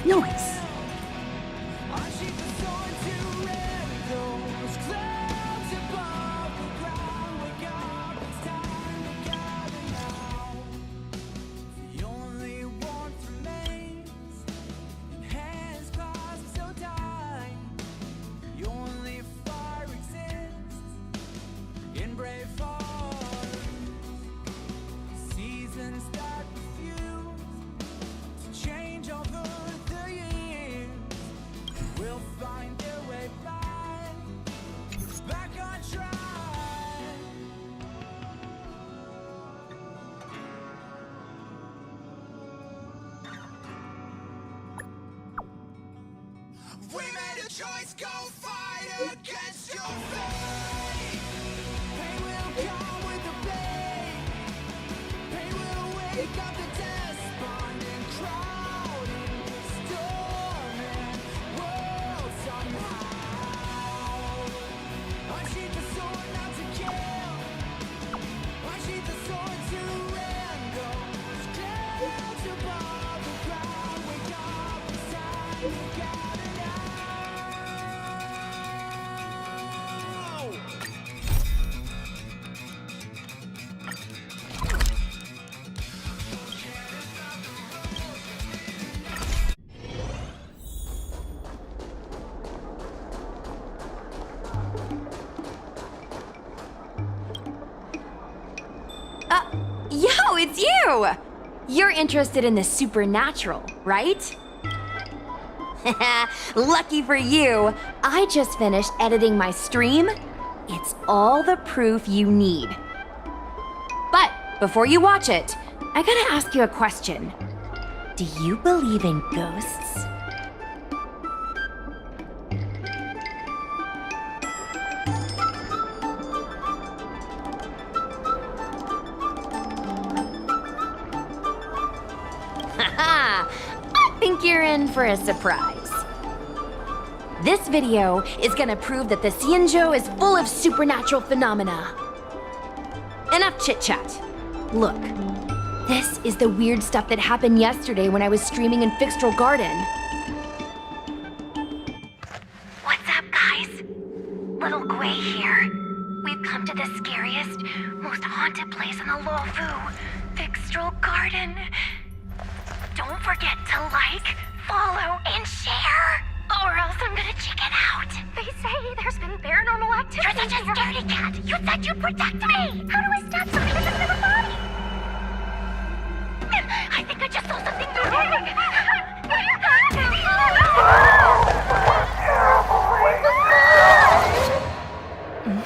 Noise. We made a choice, go fight against your fate. Pain will come with the pain. Pain will wake up the despondent crowd in the storming world somehow. Unsheath the sword not to kill. Unsheath the sword to end those clouds above the ground. Wake up, it's time to gather. Yo, it's you! You're interested in the supernatural, right? Lucky for you, I just finished editing my stream. It's all the proof you need. But before you watch it, I gotta ask you a question. Do you believe in ghosts? I think you're in for a surprise. This video is gonna prove that the Xianzhou is full of supernatural phenomena. Enough chit-chat. Look, this is the weird stuff that happened yesterday when I was streaming in Fixtral Garden. What's up, guys? Little Xueyi here. We've come to the scariest, most haunted place in the Luofu, Fixtral Garden. Don't forget to like, follow, and share, or else I'm gonna chicken out. They say there's been paranormal activity. You're such a scaredy cat. You said you'd protect me. How do I stab somebody that doesn't have a body? I think I just saw something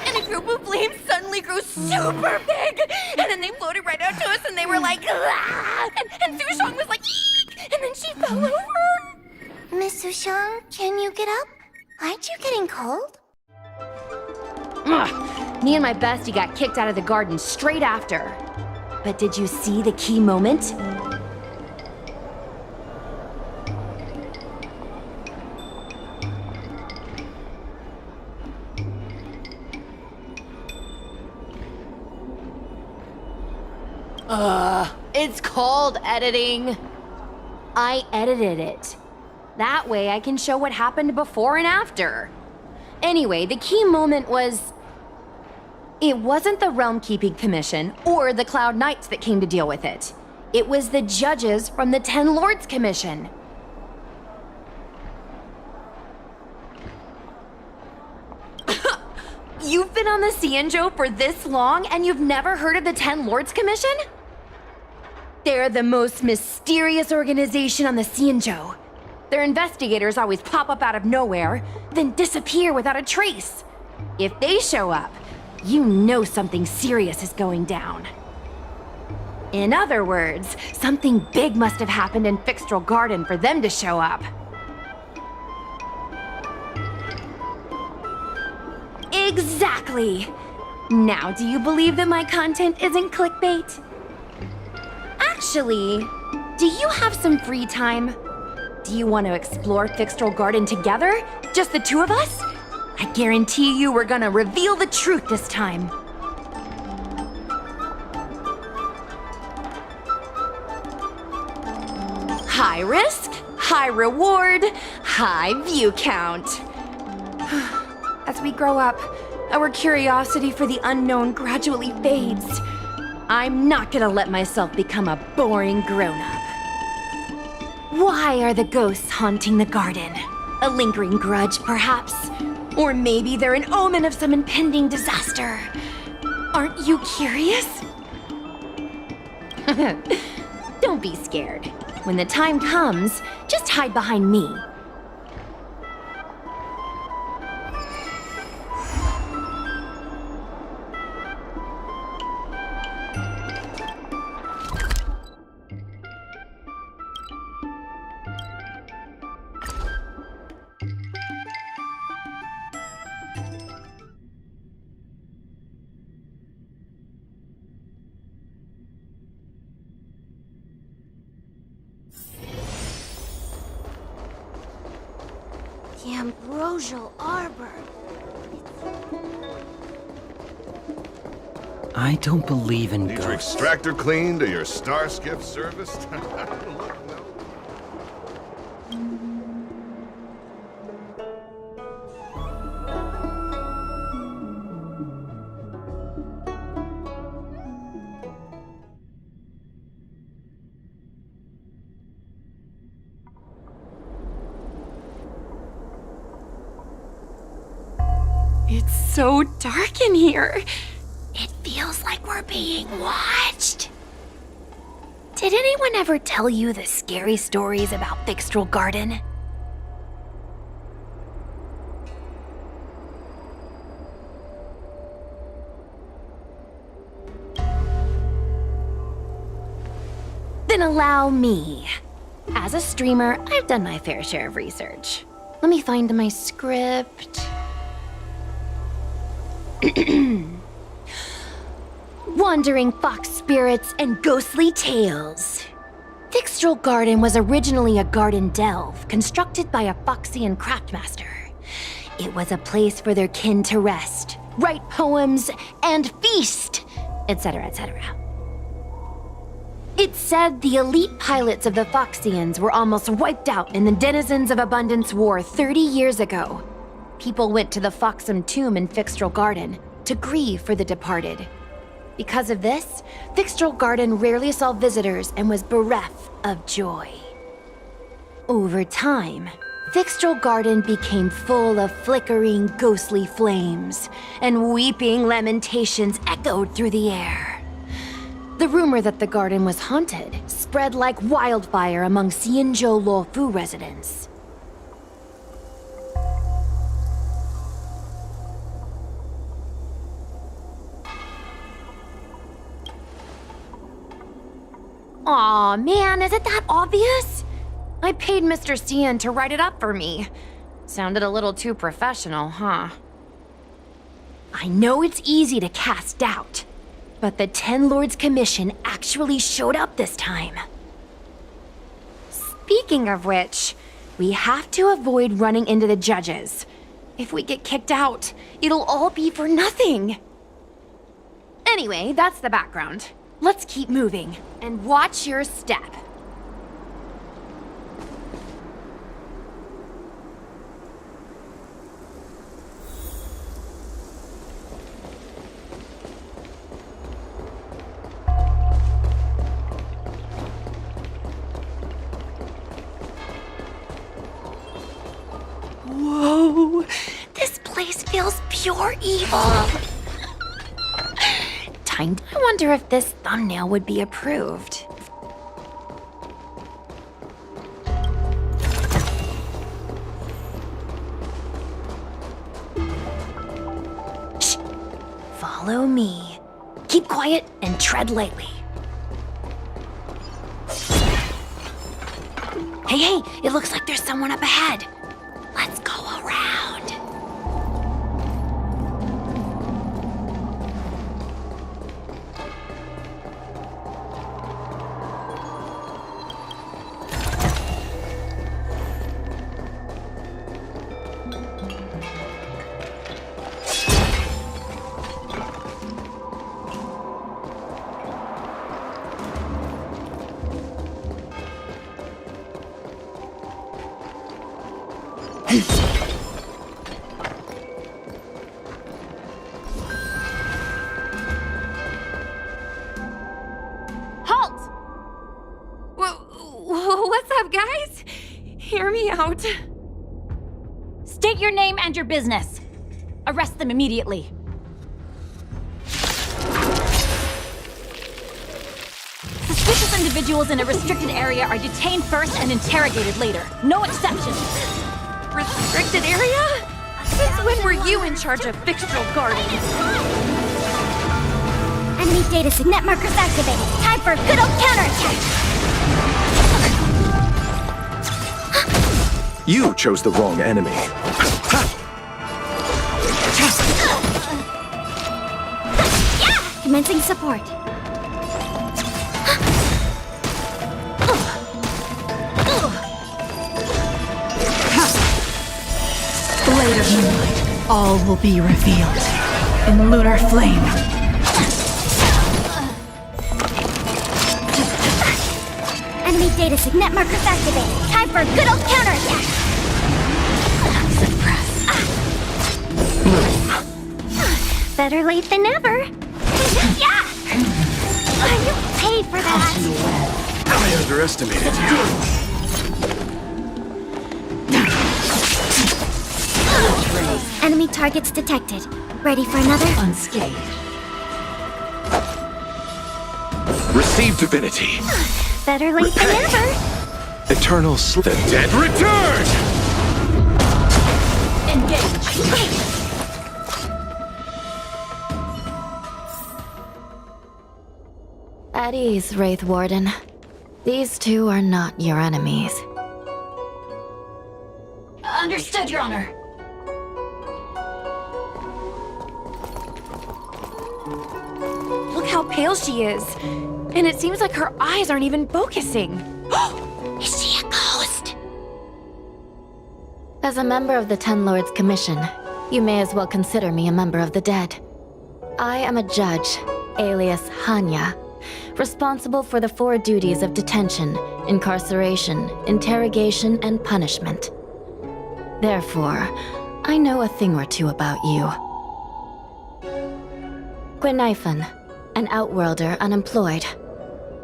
And a group of flames suddenly grew super big, and then they floated right out to us, and they were like, ah! And Sushong was like, eek! And then she fell over. Miss Sushong, can you get up? Aren't you getting cold? Ugh. Me and my bestie got kicked out of the garden straight after. But did you see the key moment? It's called editing. I edited it. That way I can show what happened before and after. Anyway, the key moment was... It wasn't the Realm Keeping Commission or the Cloud Knights that came to deal with it. It was the judges from the Ten Lords Commission. You've been on the Xianzhou for this long and you've never heard of the Ten Lords Commission? They're the most mysterious organization on the Xianzhou. Their investigators always pop up out of nowhere, then disappear without a trace. If they show up, you know something serious is going down. In other words, something big must have happened in Fixtral Garden for them to show up. Exactly! Now, do you believe that my content isn't clickbait? Actually, do you have some free time? Do you want to explore Fixtral Garden together? Just the two of us? I guarantee you we're gonna reveal the truth this time. High risk, High reward, high view count. As we grow up, our curiosity for the unknown gradually fades. I'm not gonna let myself become a boring grown-up. Why are the ghosts haunting the garden? A lingering grudge, perhaps? Or maybe they're an omen of some impending disaster. Aren't you curious? Don't be scared. When the time comes, just hide behind me. The ambrosial arbor. I don't believe in Need your ghosts. extractor cleaned or your star skiff serviced? It's so dark in here. It feels like we're being watched. Did anyone ever tell you the scary stories about Fixtral Garden? Then allow me. As a streamer, I've done my fair share of research. Let me find my script. Wandering fox spirits and ghostly tales. Fixtral Garden was originally a garden delve constructed by a Foxian craftmaster. It was a place for their kin to rest, write poems, and feast, etc., etc. It's said the elite pilots of the Foxians were almost wiped out in the Denizens of Abundance War 30 years ago. People went to the Foxham tomb in Fixtral Garden to grieve for the departed. Because of this, Fixtral Garden rarely saw visitors and was bereft of joy. Over time, Fixtral Garden became full of flickering, ghostly flames, and weeping lamentations echoed through the air. The rumor that the garden was haunted spread like wildfire among Xianzhou Luofu residents. Aw, man, is it that obvious? I paid Mr. Cian to write it up for me. Sounded a little too professional, huh? I know it's easy to cast doubt, but the Ten Lords Commission actually showed up this time. Speaking of which, we have to avoid running into the judges. If we get kicked out, it'll all be for nothing. Anyway, that's the background. Let's keep moving, and watch your step. Whoa! This place feels pure evil. I wonder if this thumbnail would be approved. Shh! Follow me. Keep quiet and tread lightly. Hey, it looks like there's someone up ahead. Let's go around. Halt! What's up, guys? Hear me out. State your name and your business. Arrest them immediately. Suspicious individuals in a restricted area are detained first and interrogated later. No exceptions. Restricted area? Since when were you in charge of Fixtral Gardens? Enemy data signet markers activated. Time for a good old counterattack. You chose the wrong enemy. Commencing support. Blade of moonlight, all will be revealed in lunar flame. Enemy data signet markers activated. Time for a good old counterattack. Better late than never. Yeah! You paid for that. I underestimated you. Enemy targets detected. Ready for another? Unscathed. Receive divinity. Better late than never. Eternal The dead return! Engage. At ease, Wraith Warden. These two are not your enemies. Understood, Your Honor. Look how pale she is. And it seems like her eyes aren't even focusing. Is she a ghost? As a member of the Ten Lords Commission, you may as well consider me a member of the dead. I am a judge, alias Hanya, responsible for the 4 duties of detention, incarceration, interrogation, and punishment. Therefore, I know a thing or two about you. Gwenifan, an outworlder unemployed.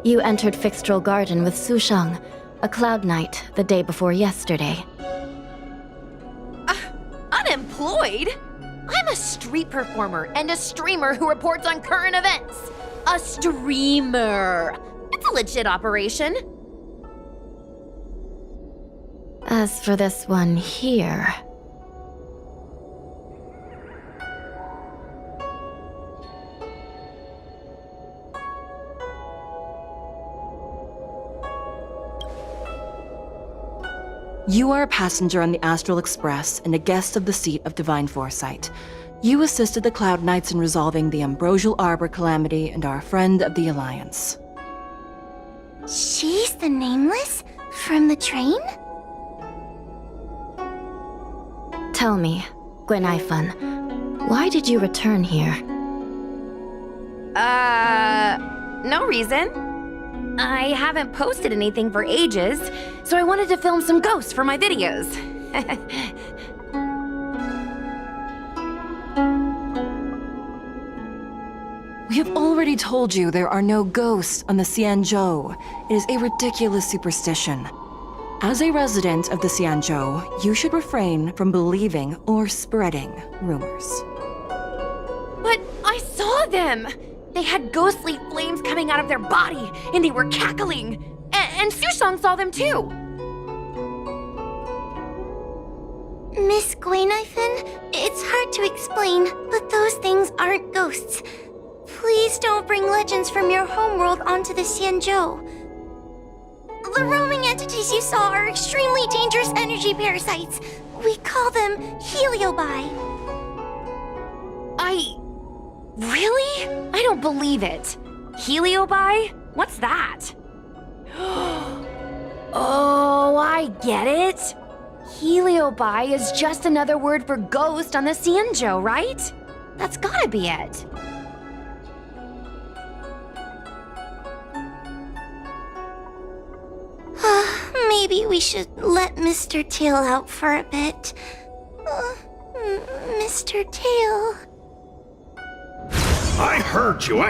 You entered Fixtral Garden with Sushang, a cloud knight, the day before yesterday. Unemployed? I'm a street performer and a streamer who reports on current events. A streamer. It's a legit operation. As for this one here... You are a passenger on the Astral Express and a guest of the seat of Divine Foresight. You assisted the Cloud Knights in resolving the Ambrosial Arbor calamity and are a friend of the Alliance. She's the Nameless? From the train? Tell me, Gwenifan, why did you return here? No reason. I haven't posted anything for ages, so I wanted to film some ghosts for my videos. We have already told you there are no ghosts on the Xianzhou. It is a ridiculous superstition. As a resident of the Xianzhou, you should refrain from believing or spreading rumors. But I saw them! They had ghostly flames coming out of their body, and they were cackling. And Sushang saw them too! Miss Gwenifan, it's hard to explain, but those things aren't ghosts. Please don't bring legends from your homeworld onto the Xianzhou. The roaming entities you saw are extremely dangerous energy parasites. We call them heliobi. Really? I don't believe it. Heliobi? What's that? Oh, I get it. Heliobi is just another word for ghost on the Xianzhou, right? That's gotta be it. Maybe maybe we should let Mr. Tail out for a bit. Mr. Tail. I heard you.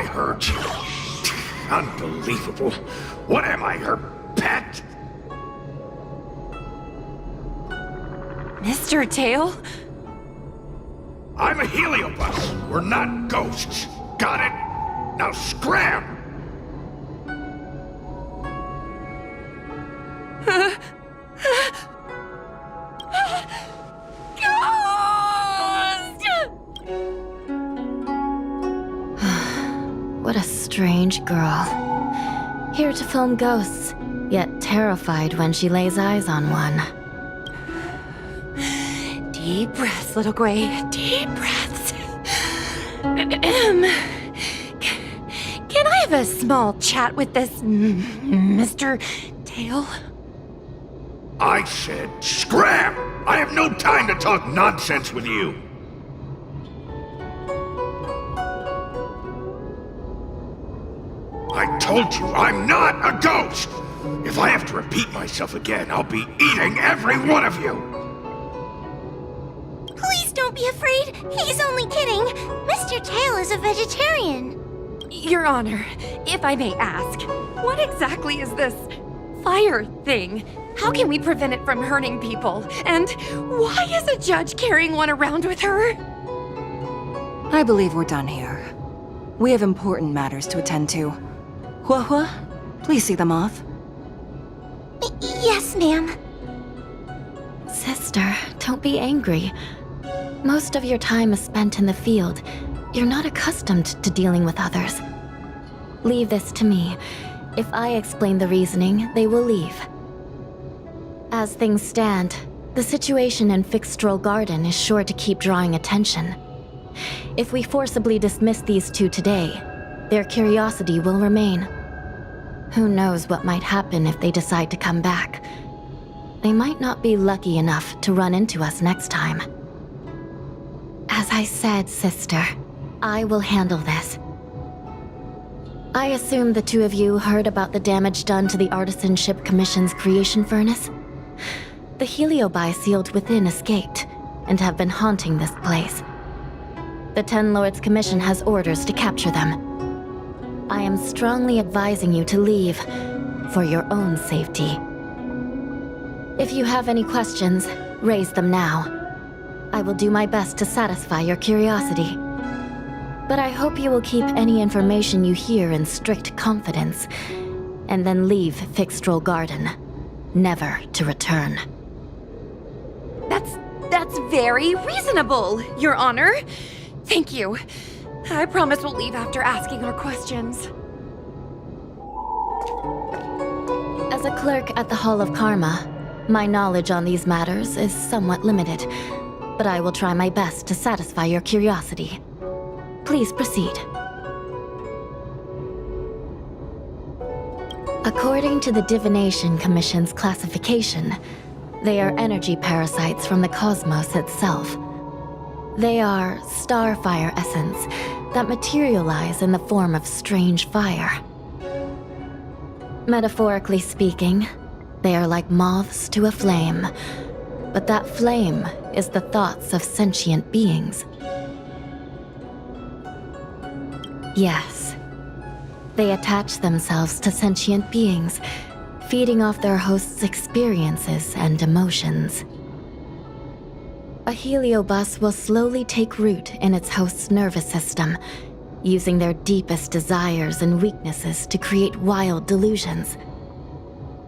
Unbelievable. What am I, her pet? Mr. Tail? I'm a heliobus. We're not ghosts. Got it? Now scram! What a strange girl. Here to film ghosts, yet terrified when she lays eyes on one. Deep breaths, little Gray. Deep breaths. Can I have a small chat with this Mr. Tail? I said scram! I have no time to talk nonsense with you. I told you I'm not a ghost! If I have to repeat myself again, I'll be eating every one of you! Please don't be afraid. He's only kidding. Mr. Tail is a vegetarian. Your Honor, if I may ask, what exactly is this fire thing? How can we prevent it from hurting people? And why is a judge carrying one around with her? I believe we're done here. We have important matters to attend to. Hua, please see them off. Yes, ma'am. Sister, don't be angry. Most of your time is spent in the field. You're not accustomed to dealing with others. Leave this to me. If I explain the reasoning, they will leave. As things stand, the situation in Fixstral Garden is sure to keep drawing attention. If we forcibly dismiss these two today, their curiosity will remain. Who knows what might happen if they decide to come back? They might not be lucky enough to run into us next time. As I said, sister, I will handle this. I assume the two of you heard about the damage done to the Artisanship Commission's creation furnace? The Heliobi sealed within escaped, and have been haunting this place. The Ten Lords Commission has orders to capture them. I am strongly advising you to leave, for your own safety. If you have any questions, raise them now. I will do my best to satisfy your curiosity. But I hope you will keep any information you hear in strict confidence, and then leave Fixstral Garden, never to return. That's very reasonable, Your Honor. Thank you. I promise we'll leave after asking our questions. As a clerk at the Hall of Karma, my knowledge on these matters is somewhat limited, but I will try my best to satisfy your curiosity. Please proceed. According to the Divination Commission's classification, they are energy parasites from the cosmos itself. They are starfire essence that materialize in the form of strange fire. Metaphorically speaking, they are like moths to a flame, but that flame is the thoughts of sentient beings. Yes, they attach themselves to sentient beings, feeding off their host's experiences and emotions. A heliobus will slowly take root in its host's nervous system, using their deepest desires and weaknesses to create wild delusions.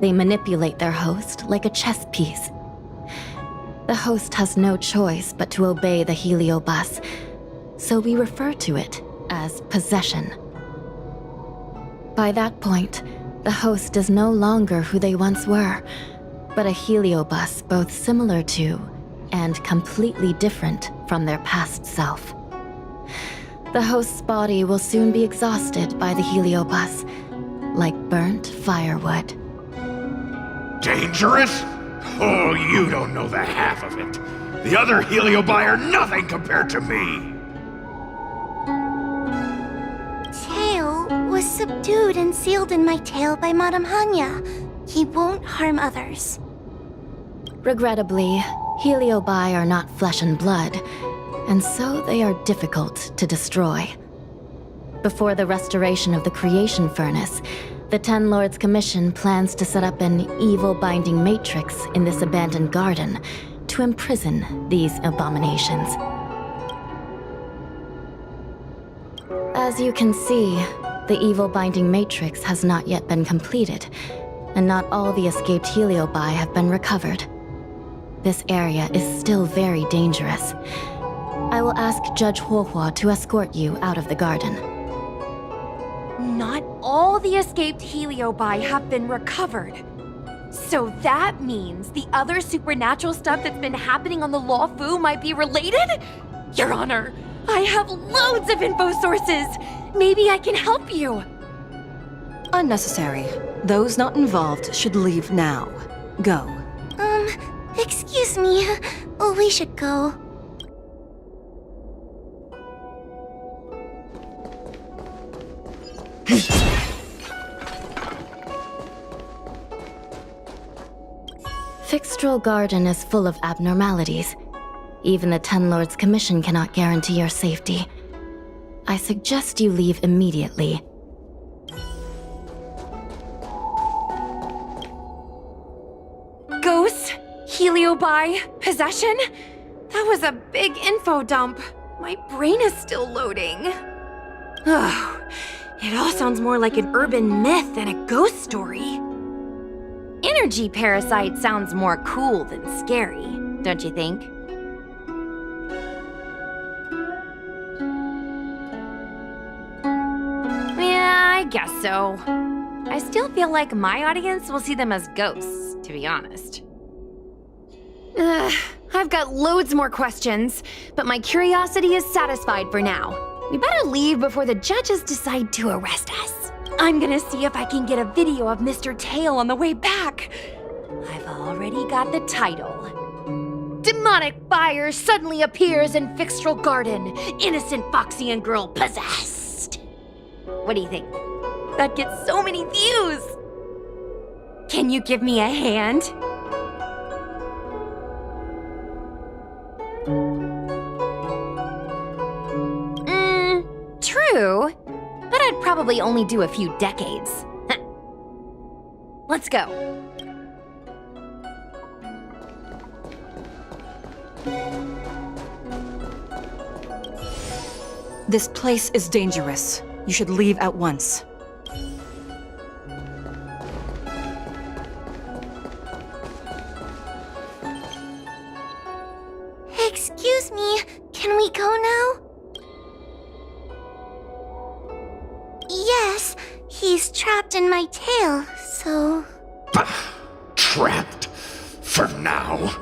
They manipulate their host like a chess piece. The host has no choice but to obey the heliobus, so we refer to it as possession. By that point, the host is no longer who they once were, but a heliobus both similar to and completely different from their past self. The host's body will soon be exhausted by the heliobus, like burnt firewood. Dangerous? Oh, you don't know the half of it. The other Heliobi are nothing compared to me. Tail was subdued and sealed in my tail by Madame Hanya. he won't harm others. Regrettably, Heliobi are not flesh and blood, and so they are difficult to destroy. Before the restoration of the creation furnace, the Ten Lords Commission plans to set up an evil binding matrix in this abandoned garden to imprison these abominations. As you can see, the evil binding matrix has not yet been completed, and not all the escaped Heliobi have been recovered. This area is still very dangerous. I will ask Judge Huohua to escort you out of the garden. Not all the escaped Heliobi have been recovered. So that means the other supernatural stuff that's been happening on the Law Fu might be related? Your Honor, I have loads of info sources. Maybe I can help you. Unnecessary. Those not involved should leave now. Go. Excuse me. We should go. Fixtral Garden is full of abnormalities. Even the Ten Lords Commission cannot guarantee your safety. I suggest you leave immediately. Ghosts? Heliobi? Possession? That was a big info dump. My brain is still loading. Oh, it all sounds more like an urban myth than a ghost story. Energy parasite sounds more cool than scary, don't you think? Yeah, I guess so. I still feel like my audience will see them as ghosts, to be honest. I've got loads more questions, but my curiosity is satisfied for now. We better leave before the judges decide to arrest us. I'm gonna see if I can get a video of Mr. Tail on the way back. I've already got the title. Demonic fire suddenly appears in Fixtral Garden. Innocent Foxian girl possessed. What do you think? That gets so many views. Can you give me a hand? True, but I'd probably only do a few decades. Let's go. This place is dangerous. You should leave at once. Excuse me, can we go now? Yes, he's trapped in my tail, so... Trapped? For now?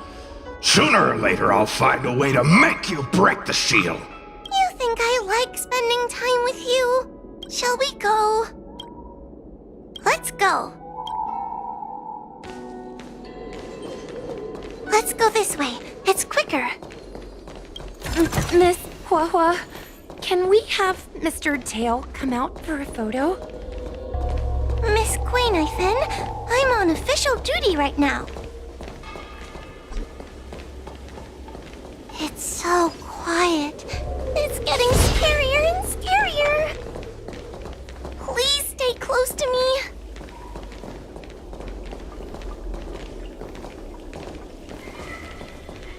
Sooner or later I'll find a way to make you break the seal. You think I like spending time with you? Shall we go? Let's go. Let's go this way. It's quicker. Miss Huahua, can we have Mr. Tail come out for a photo? Miss Xueyi, I'm on official duty right now. It's so quiet. It's getting scarier and scarier. Please stay close to me.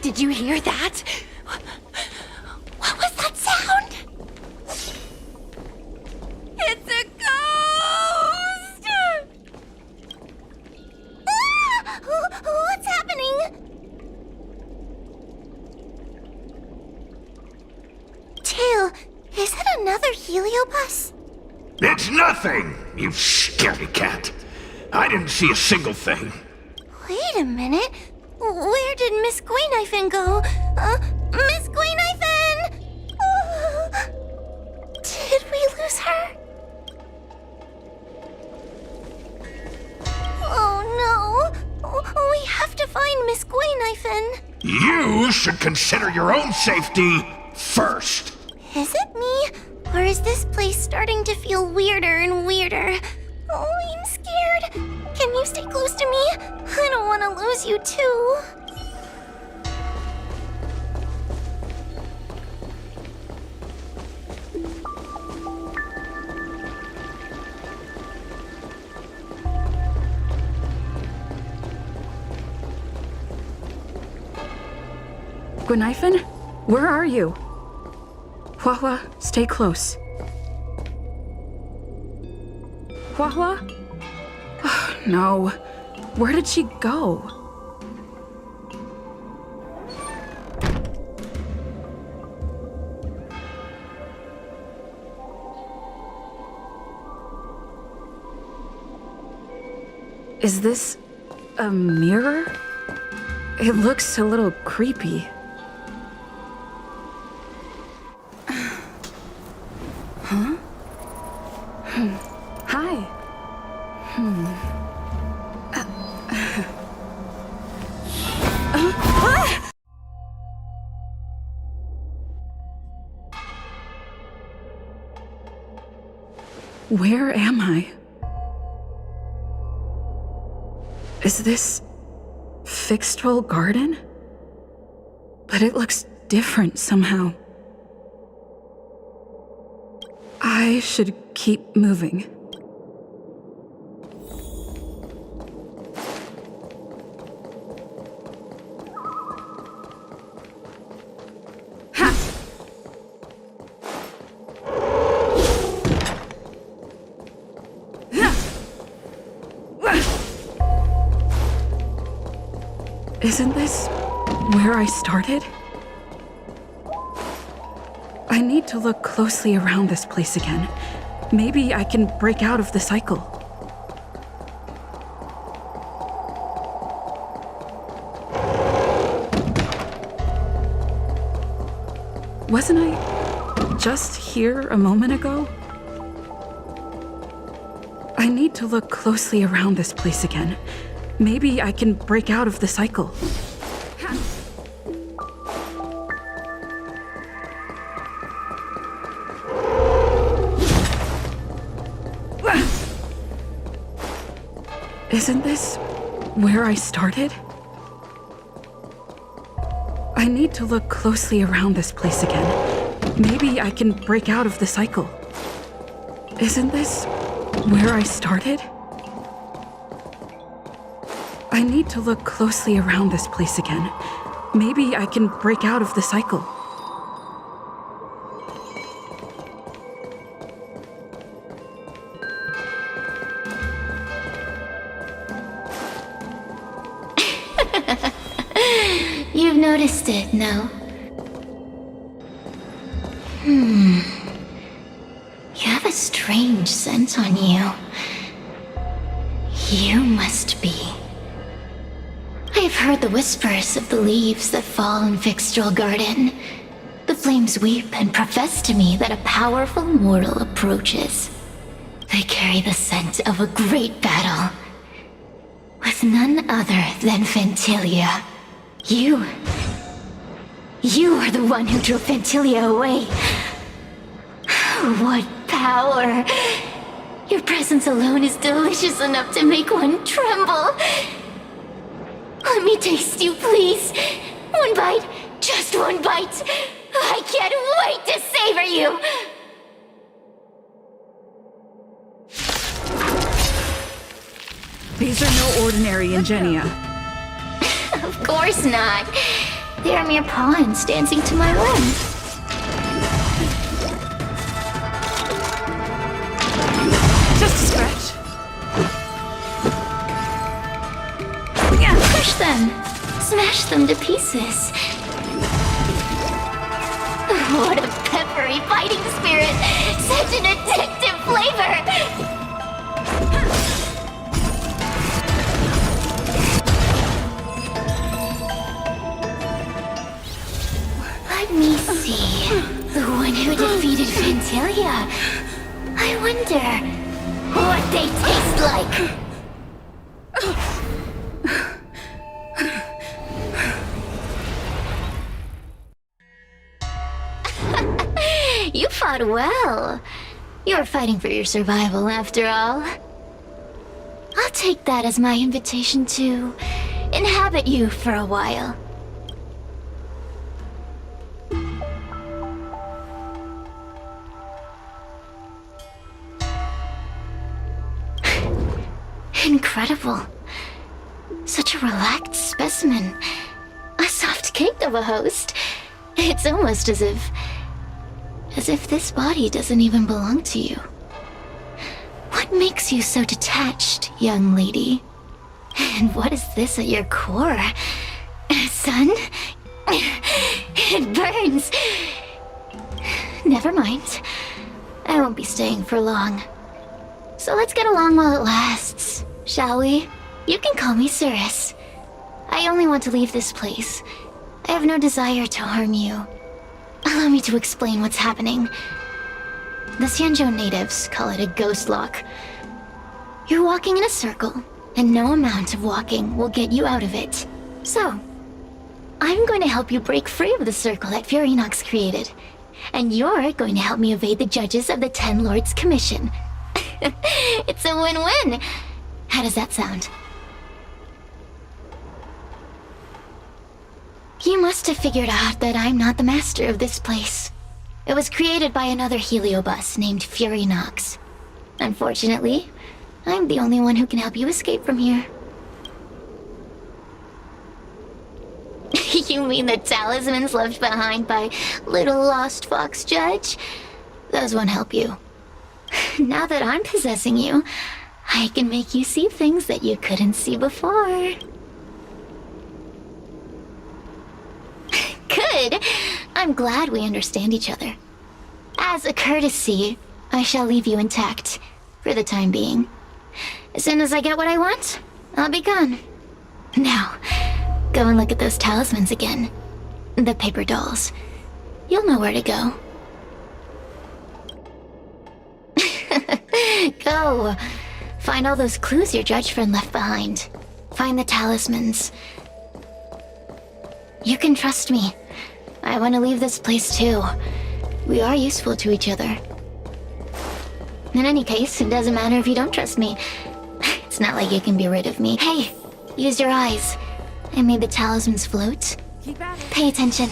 Did you hear that? What was that sound? It's a ghost! Ah! What's happening? Tail, is it another Heliobus? It's nothing, you scaredy cat. I didn't see a single thing. Wait a minute. Where did Miss Xueyi go? Miss Xueyi! Did we lose her? Oh no! We have to find Miss Xueyi. You should consider your own safety first. Is it me? Or is this place starting to feel weirder and weirder? Oh, I'm scared. Can you stay close to me? I don't want to lose you too. Gwenifin? Where are you? Hua, stay close. Hua? Oh, no. Where did she go? Is this a mirror? It looks a little creepy. Huh? Hi. Where am I? Is this Fixed-Troll Garden? But it looks different somehow. I should keep moving. Isn't this where I started? I need to look closely around this place again. Maybe I can break out of the cycle. Wasn't I just here a moment ago? I need to look closely around this place again. Maybe I can break out of the cycle. Isn't this where I started? I need to look closely around this place again. Maybe I can break out of the cycle. Isn't this where I started? I need to look closely around this place again. Maybe I can break out of the cycle. You've noticed it, no? You have a strange scent on you. You must be. I've heard the whispers of the leaves that fall in Fixed-Troll Garden. The flames weep and profess to me that a powerful mortal approaches. They carry the scent of a great battle. With none other than Fantilia. You are the one who drove Fantilia away. What power! Your presence alone is delicious enough to make one tremble. Let me taste you, please. One bite, just one bite. I can't wait to savor you. These are no ordinary Ingenia. Of course not. They are mere pawns dancing to my whim. Just a scratch. Crush them. Smash them to pieces. What a peppery fighting spirit. Such an addictive flavor. Let me see. The one who defeated Fantilia. I wonder what they taste like. You fought well. You were fighting for your survival after all. I'll take that as my invitation to inhabit you for a while. Incredible. Such a relaxed specimen. A soft cake of a host. It's almost as if this body doesn't even belong to you. What makes you so detached, young lady? And what is this at your core? Sun? It burns. Never mind. I won't be staying for long. So let's get along while it lasts, shall we? You can call me Cirrus. I only want to leave this place. I have no desire to harm you. Allow me to explain what's happening. The Xianzhou natives call it a ghost lock. You're walking in a circle, and no amount of walking will get you out of it. So, I'm going to help you break free of the circle that Furinox created. And you're going to help me evade the judges of the Ten Lords Commission. It's a win-win! How does that sound? You must have figured out that I'm not the master of this place. It was created by another heliobus named Furinox. Unfortunately, I'm the only one who can help you escape from here. You mean the talismans left behind by little lost fox judge? Those won't help you. Now that I'm possessing you, I can make you see things that you couldn't see before. Good! I'm glad we understand each other. As a courtesy, I shall leave you intact, for the time being. As soon as I get what I want, I'll be gone. Now, go and look at those talismans again. The paper dolls. You'll know where to go. Go! Find all those clues your judge friend left behind. Find the talismans. You can trust me. I want to leave this place too. We are useful to each other. In any case, it doesn't matter if you don't trust me. It's not like you can be rid of me. Hey, use your eyes. I made the talismans float. Keep at it. Pay attention.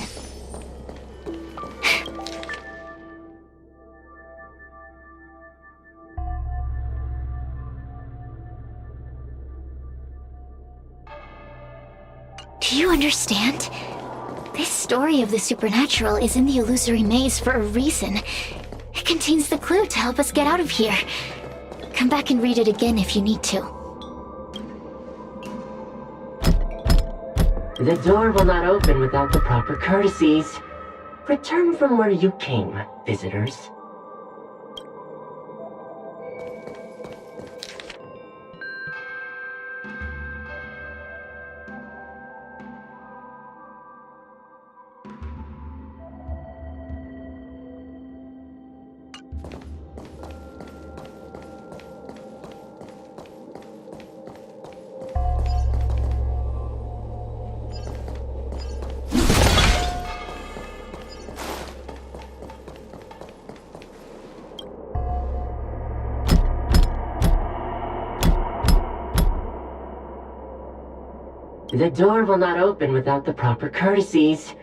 Do you understand? This story of the supernatural is in the illusory maze for a reason. It contains the clue to help us get out of here. Come back and read it again if you need to. The door will not open without the proper courtesies. Return from where you came, visitors. The door will not open without the proper courtesies.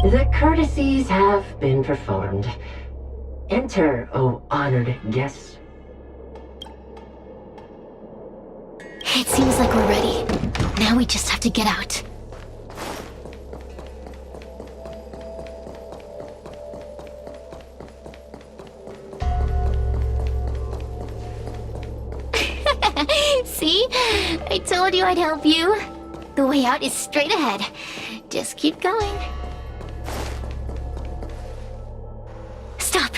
The courtesies have been performed. Enter, O honored guests. It seems like we're ready. Now we just have to get out. See? I told you I'd help you. The way out is straight ahead. Just keep going. Stop!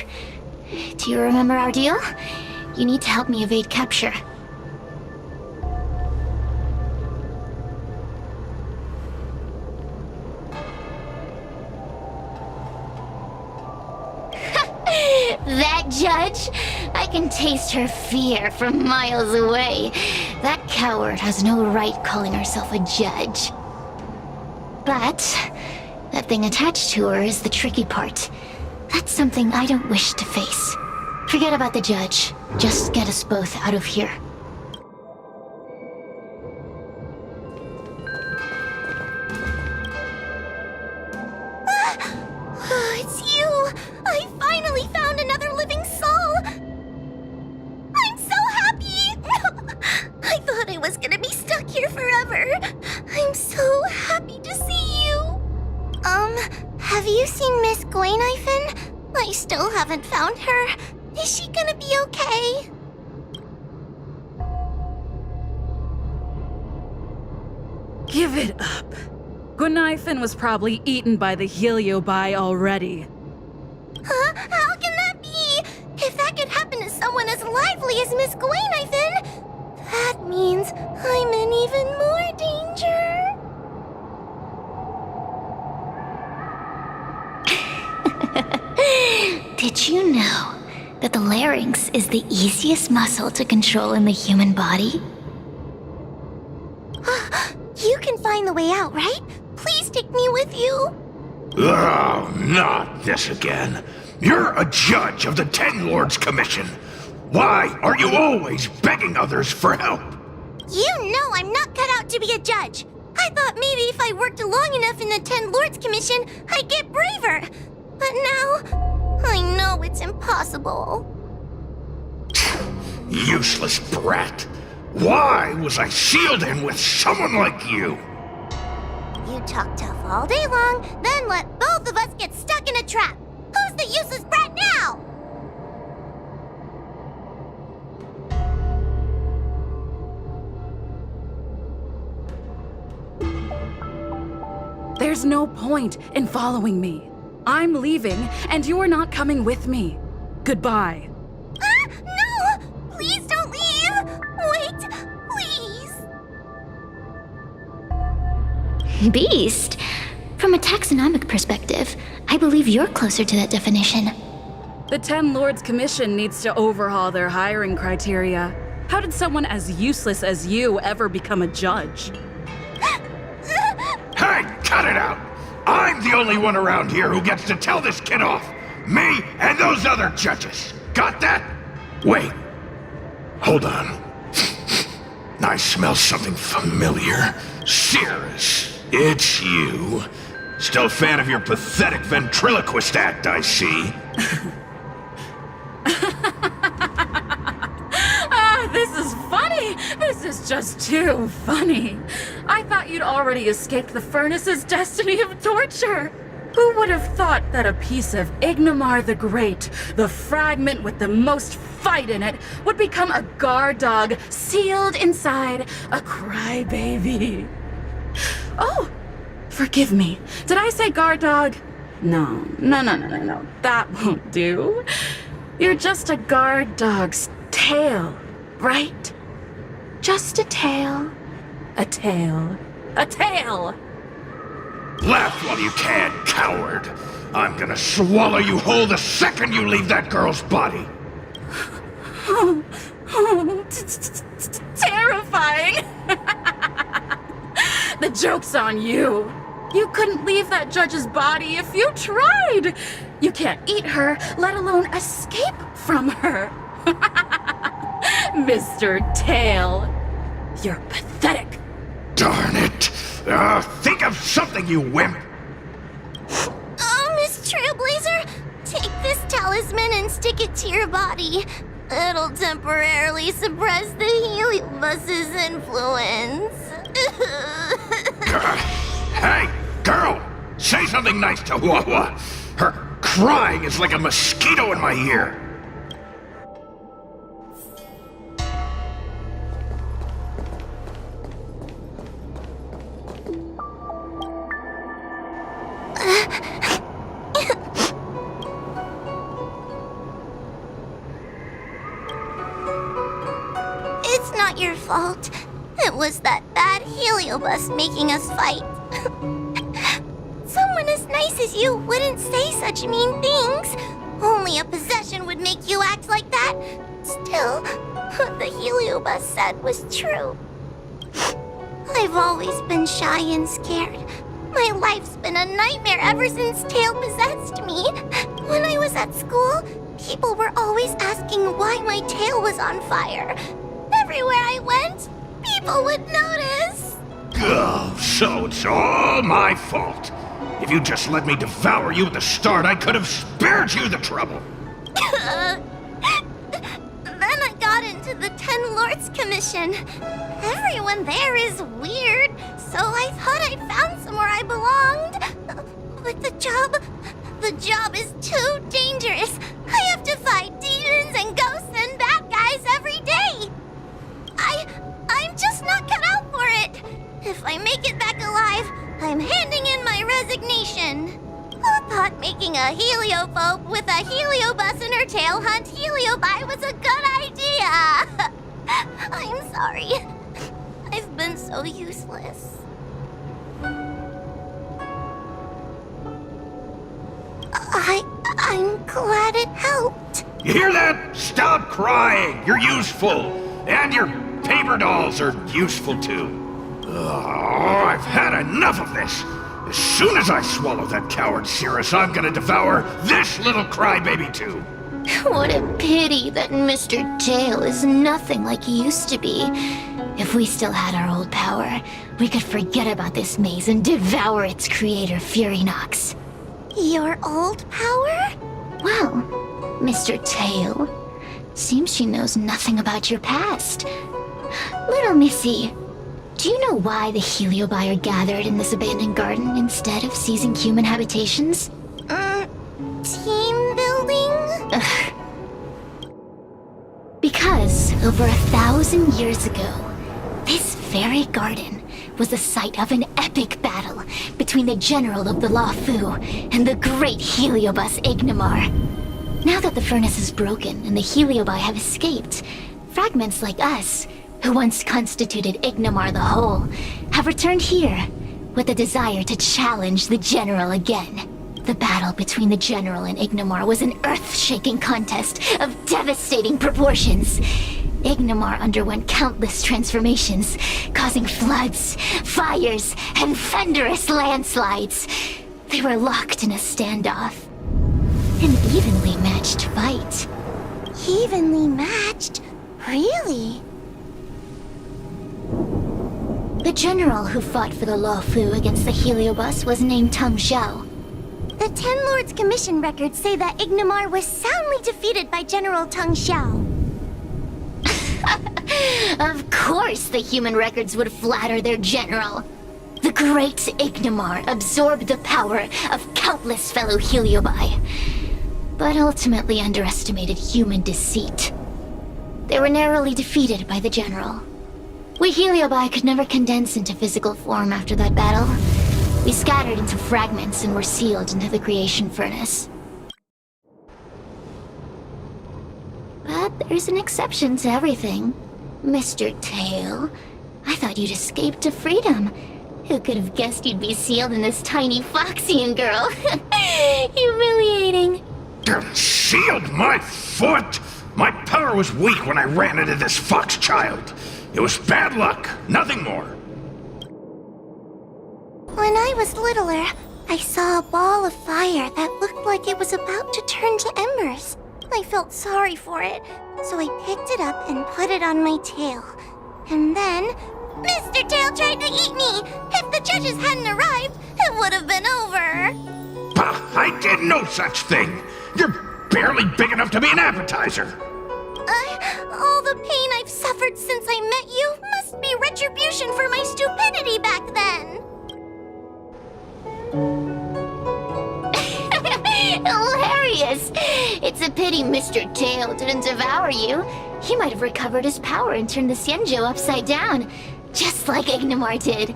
Do you remember our deal? You need to help me evade capture. judge. I can taste her fear from miles away. That coward has no right calling herself a judge. But that thing attached to her is the tricky part. That's something I don't wish to face. Forget about the judge. Just get us both out of here. It's you! I finally found another living soul! I'm so happy! I thought I was gonna be stuck here forever. I'm so happy to see you. Have you seen Miss Gwaynifin? I still haven't found her. Is she gonna be okay? Give it up. Gwaynifin was probably eaten by the Heliobi already. Huh? How can that be? If that could happen to someone as lively as Miss Gwaynifin, that means I'm in even more danger. Did you know that the larynx is the easiest muscle to control in the human body? You can find the way out, right? Please take me with you. Oh, not this again. You're a judge of the Ten Lords Commission. Why are you always begging others for help? You know I'm not cut out to be a judge. I thought maybe if I worked long enough in the Ten Lords Commission, I'd get braver. But now, I know it's impossible. Useless brat. Why was I sealed in with someone like you? You talk tough all day long, then let both of us get stuck in a trap. Who's the useless brat now? There's no point in following me. I'm leaving, and you're not coming with me. Goodbye. No! Please don't leave! Wait, please! Beast? From a taxonomic perspective, I believe you're closer to that definition. The Ten Lords Commission needs to overhaul their hiring criteria. How did someone as useless as you ever become a judge? Hey, cut it out! I'm the only one around here who gets to tell this kid off. Me and those other judges. Got that? Wait. Hold on. I smell something familiar. Cirrus, it's you. Still a fan of your pathetic ventriloquist act, I see. This is funny! This is just too funny. I thought you'd already escaped the furnace's destiny of torture. Who would have thought that a piece of Ignomar the Great, the fragment with the most fight in it, would become a guard dog sealed inside a crybaby? Oh, forgive me. Did I say guard dog? No. That won't do. You're just a guard dog's tail, right? Just a tail. A tail. A tail! Laugh while you can, coward. I'm gonna swallow you whole the second you leave that girl's body. Terrifying! The joke's on you. You couldn't leave that judge's body if you tried. You can't eat her, let alone escape from her. Mr. Tail, you're pathetic. Darn it. Think of something, you wimp. Oh, Miss Trailblazer, take this talisman and stick it to your body. It'll temporarily suppress the Heliobus's influence. Hey, girl! Say something nice to Huahua. Her crying is like a mosquito in my ear. It's not your fault. It was that bad Heliobus making us fight. Someone as nice as you wouldn't say such mean things. Only a possession would make you act like that. Still, what the heliobus said was true. I've always been shy and scared. My life's been a nightmare ever since Tail possessed me. When I was at school, people were always asking why my tail was on fire. Everywhere I went, people would notice. Oh, so it's all my fault. If you just let me devour you at the start, I could have spared you the trouble. Then I got into the 10 Lords Commission. Everyone there is weird, so I thought I found somewhere I belonged. But the job is too dangerous. I have to fight demons and ghosts and bad guys every day. I'm just not cut out for it. If I make it back alive, I'm handing in my resignation. Who thought making a heliophobe with a heliobus in her tail hunt heliobi was a good idea? I'm sorry. I've been so useless. I'm glad it helped. You hear that? Stop crying. You're useful. And your paper dolls are useful too. Oh, I've had enough of this. As soon as I swallow that coward Cirrus, I'm gonna devour this little crybaby too. What a pity that Mr. Tail is nothing like he used to be. If we still had our old power, we could forget about this maze and devour its creator, Furynox. Your old power? Well, Mr. Tail, seems she knows nothing about your past. Little Missy, do you know why the heliobi are gathered in this abandoned garden instead of seizing human habitations? Team building? Because over 1,000 years ago, this very garden was the site of an epic battle between the general of the Luofu and the great heliobus Ignimar. Now that the furnace is broken and the heliobi have escaped, fragments like us, who once constituted Ignimar the Whole, have returned here with the desire to challenge the general again. The battle between the general and Ignimar was an earth-shaking contest of devastating proportions. Ignimar underwent countless transformations, causing floods, fires, and thunderous landslides. They were locked in a standoff. An evenly matched fight. Evenly matched? Really? The general who fought for the Luofu against the heliobus was named Tang Xiao. The 10 Lords Commission records say that Ignimar was soundly defeated by General Tang Xiao. Of course the human records would flatter their general. The great Ignimar absorbed the power of countless fellow heliobi, but ultimately underestimated human deceit. They were narrowly defeated by the general. We heliobi could never condense into physical form after that battle. We scattered into fragments and were sealed into the creation furnace. But there's an exception to everything. Mr. Tail, I thought you'd escaped to freedom. Who could have guessed you'd be sealed in this tiny Foxian girl? Humiliating. Sealed my foot? My power was weak when I ran into this fox child. It was bad luck, nothing more. When I was littler, I saw a ball of fire that looked like it was about to turn to embers. I felt sorry for it, so I picked it up and put it on my tail. And then, Mr. Tail tried to eat me! If the judges hadn't arrived, it would have been over! Bah, I did no such thing! You're barely big enough to be an appetizer! All the pain I've suffered since I met you must be retribution for my stupidity back then! Hilarious! It's a pity Mr. Tail didn't devour you. He might have recovered his power and turned the Xianzhou upside down, just like Ignimar did.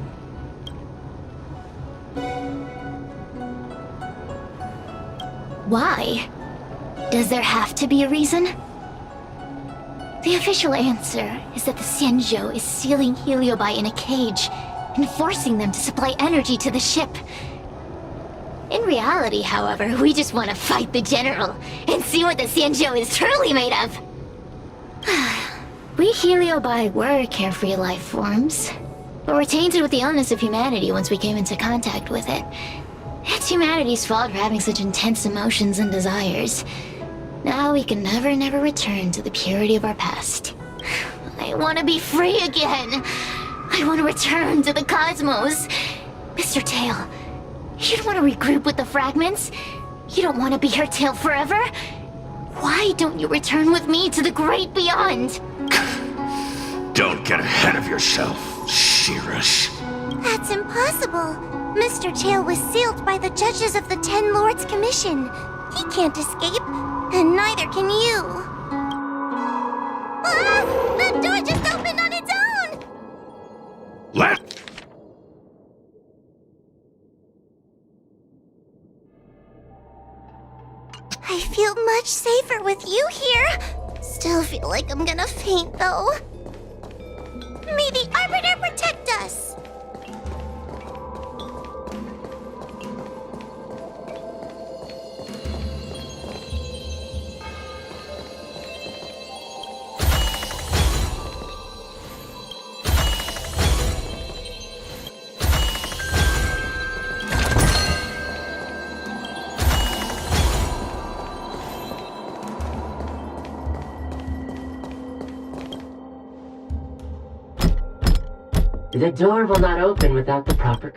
Why? Does there have to be a reason? The official answer is that the Xianzhou is sealing heliobi in a cage and forcing them to supply energy to the ship. In reality, however, we just want to fight the General and see what the Xianzhou is truly made of. We Heliobi were carefree life forms, but were tainted with the illness of humanity once we came into contact with it. It's humanity's fault for having such intense emotions and desires. Now we can never return to the purity of our past. I want to be free again. I want to return to the cosmos. Mr. Tail, you don't want to regroup with the fragments? You don't want to be her tail forever? Why don't you return with me to the great beyond? Don't get ahead of yourself, Cirrus. That's impossible. Mr. Tail was sealed by the judges of the Ten Lords Commission. He can't escape, and neither can you. Ah! The door just opened on its own! I feel much safer with you here. Still feel like I'm gonna faint, though. May the Arbiter protect us! The door will not open without the proper...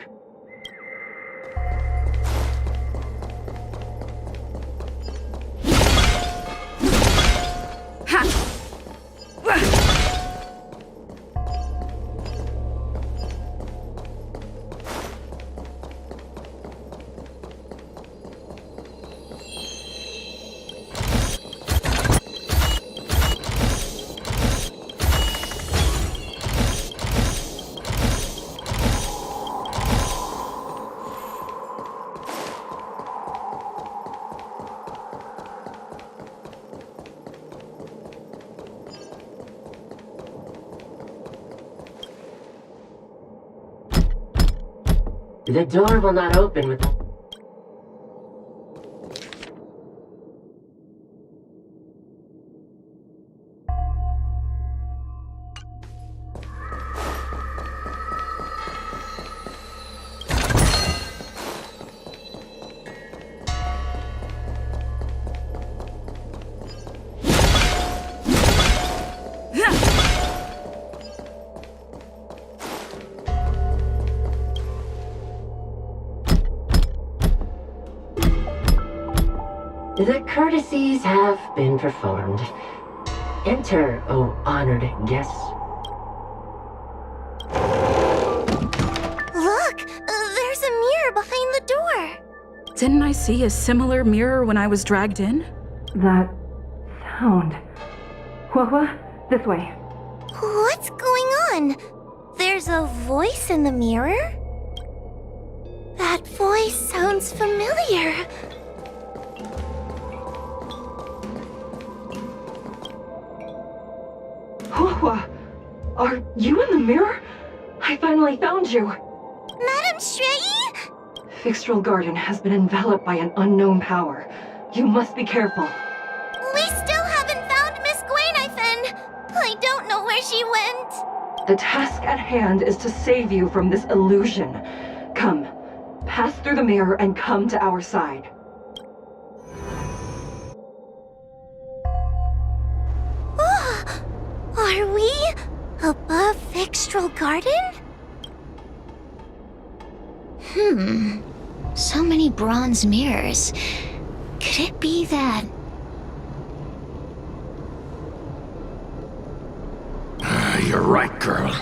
The door will not open without... The courtesies have been performed. Enter, O honored guests. Look! There's a mirror behind the door! Didn't I see a similar mirror when I was dragged in? That sound. What? This way. What's going on? There's a voice in the mirror? That voice sounds familiar. Are you in the mirror? I finally found you. Madame Xueyi? Fixtral Garden has been enveloped by an unknown power. You must be careful. We still haven't found Miss Gwainifin. I don't know where she went. The task at hand is to save you from this illusion. Come, pass through the mirror and come to our side. Are we above Fixtral Garden? So many bronze mirrors. Could it be that... You're right, girl.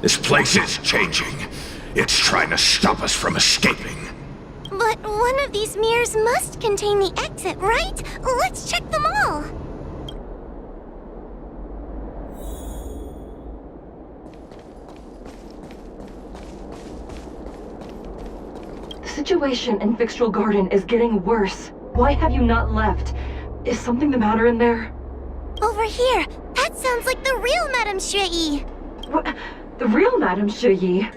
This place is changing. It's trying to stop us from escaping. But one of these mirrors must contain the exit, right? Let's check them all. The situation in Fixtral Garden is getting worse. Why have you not left? Is something the matter in there? Over here. That sounds like the real Madame Xueyi. What? The real Madame Xueyi?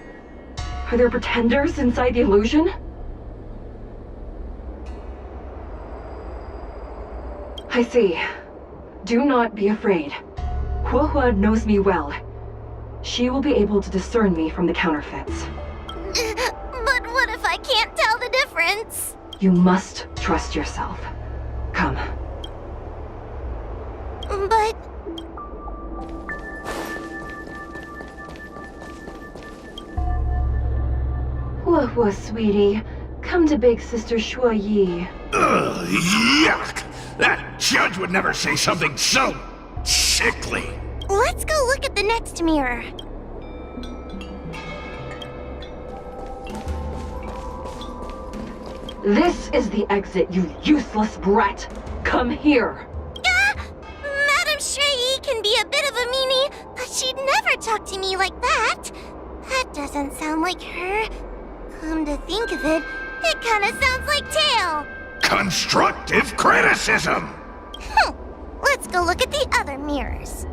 Are there pretenders inside the illusion? I see. Do not be afraid. Huohua knows me well. She will be able to discern me from the counterfeits. But what if I can't tell the difference? You must trust yourself. Come. But... Huohua, sweetie. Come to Big Sister Xueyi. Ugh, yuck! That judge would never say something so sickly. let's go look at the next mirror. This is the exit, you useless brat! Come here! Madame Xueyi can be a bit of a meanie, but she'd never talk to me like that. That doesn't sound like her. Come to think of it, it kinda sounds like Tail. Constructive criticism! Let's go look at the other mirrors.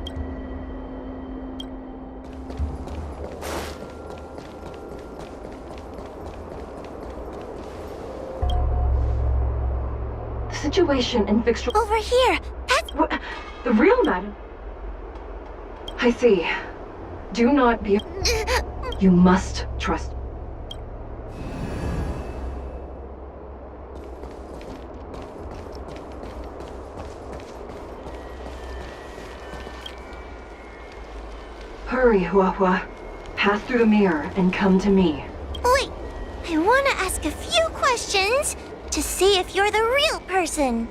The situation in Fixture... Over here, that's... What? The real madam? I see. Do not be... You must trust... Hurry, Huohua. Pass through the mirror and come to me. Wait, I want to ask a few questions to see if you're the real person.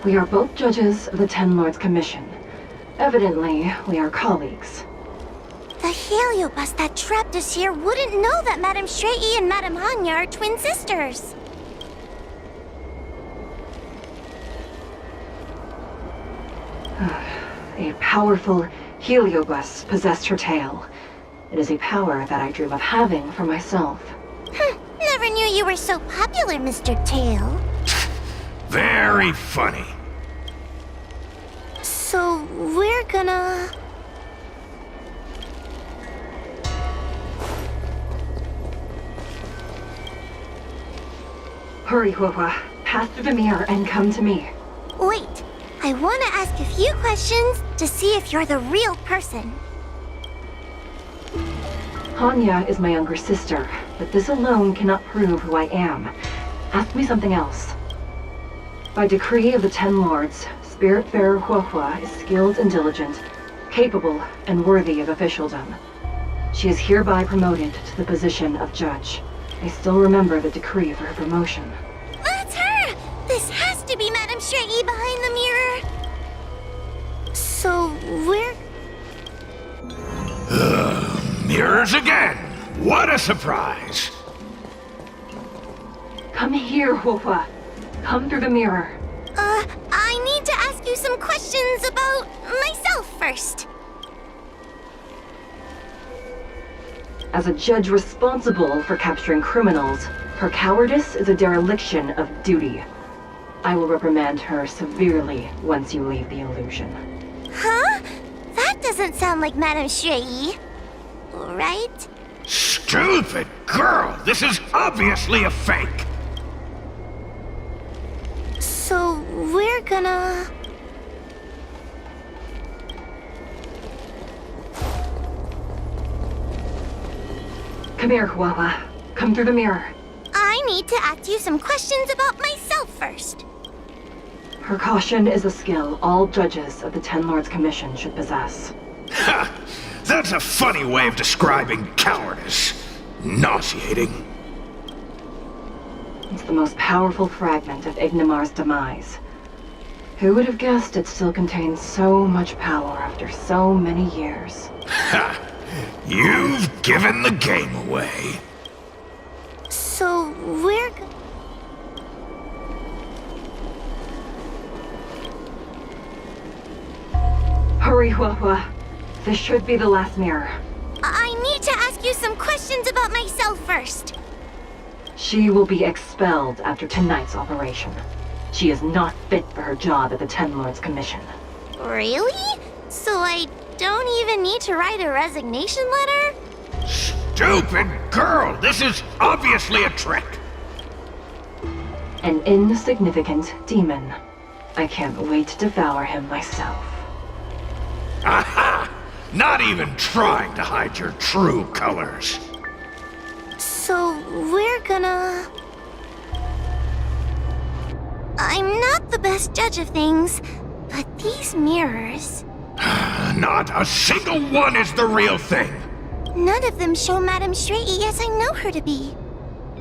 We are both judges of the Ten Lords Commission. Evidently, we are colleagues. The heliobus that trapped us here wouldn't know that Madame Xueyi and Madame Hanya are twin sisters. A powerful heliobus possessed her tail. It is a power that I dream of having for myself. Never knew you were so popular, Mr. Tail. Very funny. So, we're gonna... Hurry, Huohua. Pass through the mirror and come to me. Wait, I want to ask a few questions to see if you're the real person. Hanya is my younger sister, but this alone cannot prove who I am. Ask me something else. By decree of the Ten Lords, Spiritfarer Huohua is skilled and diligent, capable and worthy of officialdom. She is hereby promoted to the position of judge. I still remember the decree for her promotion. That's her! This has to be Madame Xueyi behind the mirror. So, we're... Mirrors again! What a surprise! Come here, Huohua. Come through the mirror. I need to ask you some questions about myself first. As a judge responsible for capturing criminals, her cowardice is a dereliction of duty. I will reprimand her severely once you leave the illusion. Huh? That doesn't sound like Madame Xueyi. Right? Stupid girl! This is obviously a fake! So, we're gonna... Come here, Huohua. Come through the mirror. I need to ask you some questions about myself first. Her caution is a skill all judges of the Ten Lords Commission should possess. Ha! That's a funny way of describing cowardice. Nauseating. It's the most powerful fragment of Ignimar's demise. Who would have guessed it still contains so much power after so many years? Ha! You've given the game away. So, we're... Hurry, Huohua. This should be the last mirror. I need to ask you some questions about myself first. She will be expelled after tonight's operation. She is not fit for her job at the Ten Lords Commission. Really? So I don't even need to write a resignation letter? Stupid girl! This is obviously a trick! An insignificant demon. I can't wait to devour him myself. Aha! Not even trying to hide your true colors. So we're gonna... I'm not the best judge of things, but these mirrors... Not a single one is the real thing. None of them show Madame Xueyi as I know her to be.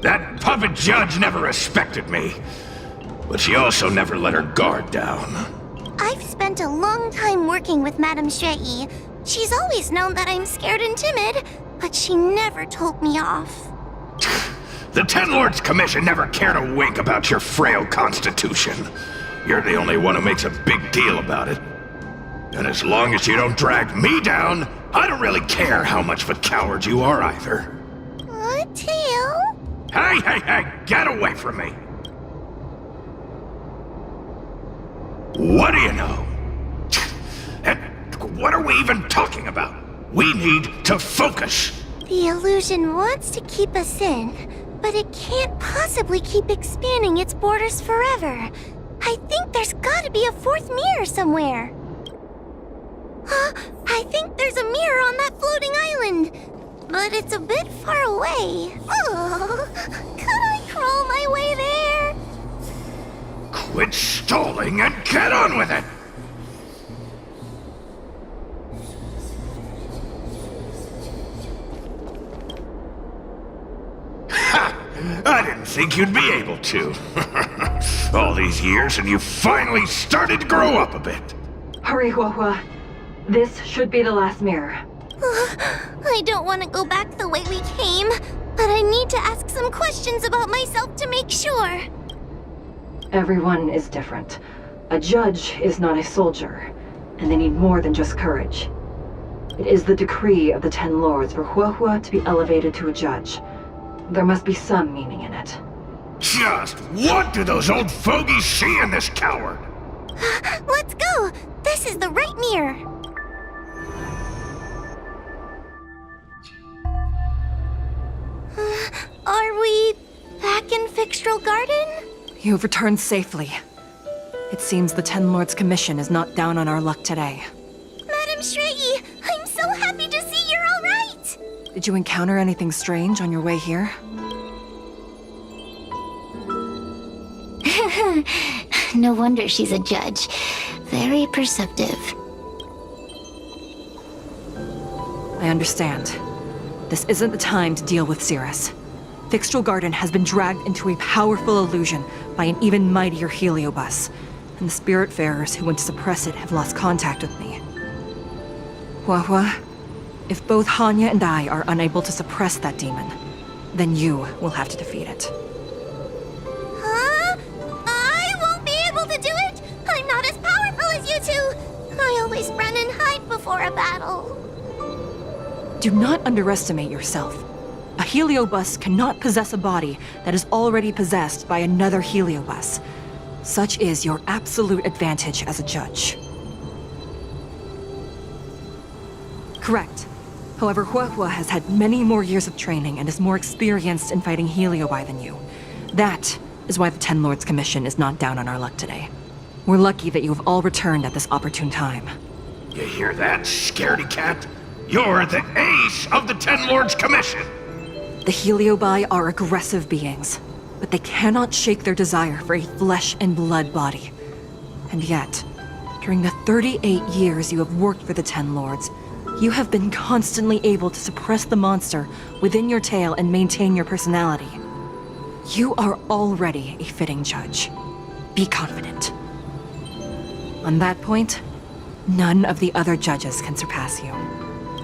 That puppet judge never respected me. But she also never let her guard down. I've spent a long time working with Madame Xueyi. She's always known that I'm scared and timid, but she never told me off. The Ten Lords Commission never cared a wink about your frail constitution. You're the only one who makes a big deal about it. And as long as you don't drag me down, I don't really care how much of a coward you are either. Tail? Hey, hey, hey, get away from me! What do you know? And what are we even talking about? We need to focus. The illusion wants to keep us in, but it can't possibly keep expanding its borders forever. I think there's gotta be a fourth mirror somewhere. I think there's a mirror on that floating island, but it's a bit far away. Oh, could I crawl my way there? Quit stalling and get on with it! Ha! I didn't think you'd be able to. All these years and you finally started to grow up a bit. Hurry, Xuehua. This should be the last mirror. I don't want to go back the way we came, but I need to ask some questions about myself to make sure. Everyone is different. A judge is not a soldier, and they need more than just courage. It is the decree of the Ten Lords for Xuehua to be elevated to a judge. There must be some meaning in it. Just what do those old fogies see in this coward? Let's go! This is the right mirror. Are we back in Fixtral Garden? You've returned safely. It seems the Ten Lords Commission is not down on our luck today. Madame Xueyi, I'm so happy to see you're all right! Did you encounter anything strange on your way here? No wonder she's a judge. Very perceptive. I understand. This isn't the time to deal with Cirrus. Fixtral Garden has been dragged into a powerful illusion by an even mightier heliobus, and the Spiritfarers who went to suppress it have lost contact with me. Xuehua, if both Hanya and I are unable to suppress that demon, then you will have to defeat it. Huh? I won't be able to do it! I'm not as powerful as you two! I always run and hide before a battle. Do not underestimate yourself. A heliobus cannot possess a body that is already possessed by another heliobus. Such is your absolute advantage as a judge. Correct. However, Xuehua has had many more years of training and is more experienced in fighting heliobi than you. That is why the Ten Lords Commission is not down on our luck today. We're lucky that you have all returned at this opportune time. You hear that, scaredy cat? You're the ace of the Ten Lords Commission! The heliobi are aggressive beings, but they cannot shake their desire for a flesh and blood body. And yet, during the 38 years you have worked for the Ten Lords, you have been constantly able to suppress the monster within your tail and maintain your personality. You are already a fitting judge. Be confident. On that point, none of the other judges can surpass you.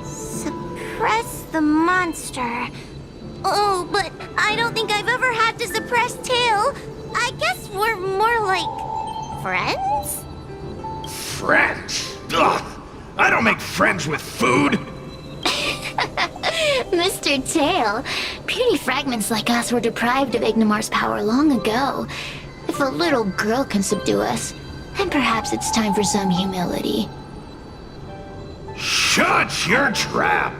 Suppress the monster. Oh, but I don't think I've ever had to suppress Tail. I guess we're more like... friends? Friends? Ugh! I don't make friends with food! Mr. Tail, puny fragments like us were deprived of Ignimar's power long ago. If a little girl can subdue us, then perhaps it's time for some humility. Shut your trap!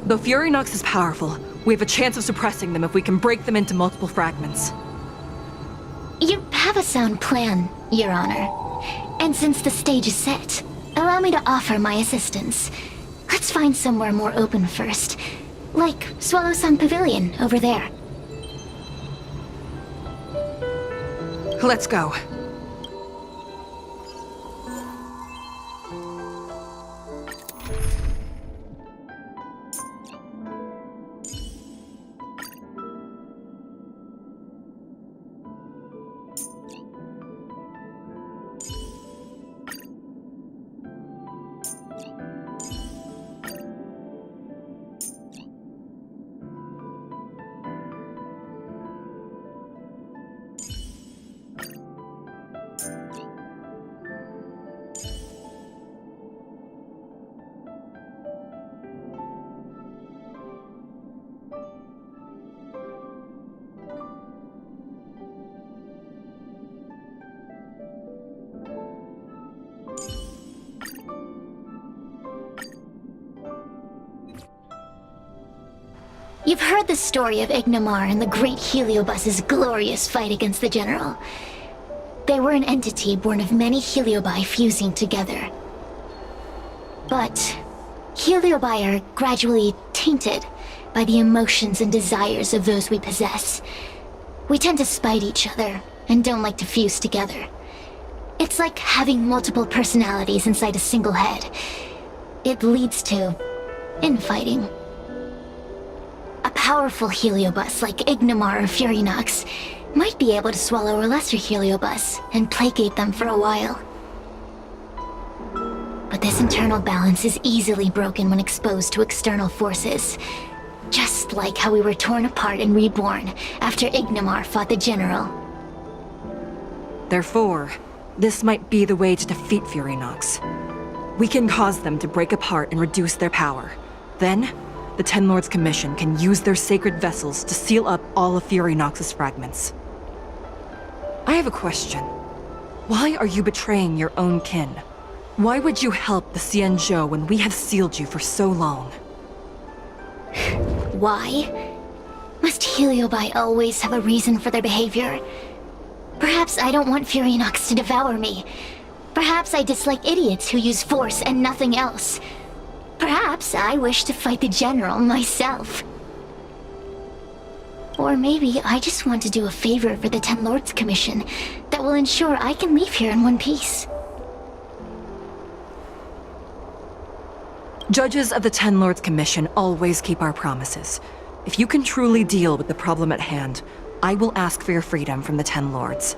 Though Fury Nox is powerful, We have a chance of suppressing them if we can break them into multiple fragments. You have a sound plan, Your Honor. And since the stage is set, allow me to offer my assistance. Let's find somewhere more open first. Like Swallow Song Pavilion over there. Let's go. You've heard the story of Ignomar and the great Heliobus's glorious fight against the General. They were an entity born of many Heliobi fusing together. But Heliobi are gradually tainted by the emotions and desires of those we possess. We tend to spite each other and don't like to fuse together. It's like having multiple personalities inside a single head. It leads to infighting. A powerful Heliobus like Ignomar or Furynox might be able to swallow a lesser Heliobus and placate them for a while. But this internal balance is easily broken when exposed to external forces. Just like how we were torn apart and reborn after Ignomar fought the General. Therefore, this might be the way to defeat Furynox. We can cause them to break apart and reduce their power. Then, the Ten Lords Commission can use their sacred vessels to seal up all of Furynox's fragments. I have a question. Why are you betraying your own kin? Why would you help the Xianzhou when we have sealed you for so long? Why? Must Heliobi always have a reason for their behavior? Perhaps I don't want Furynox to devour me. Perhaps I dislike idiots who use force and nothing else. Perhaps I wish to fight the General myself. Or maybe I just want to do a favor for the Ten Lords Commission that will ensure I can leave here in one piece. Judges of the Ten Lords Commission always keep our promises. If you can truly deal with the problem at hand, I will ask for your freedom from the Ten Lords.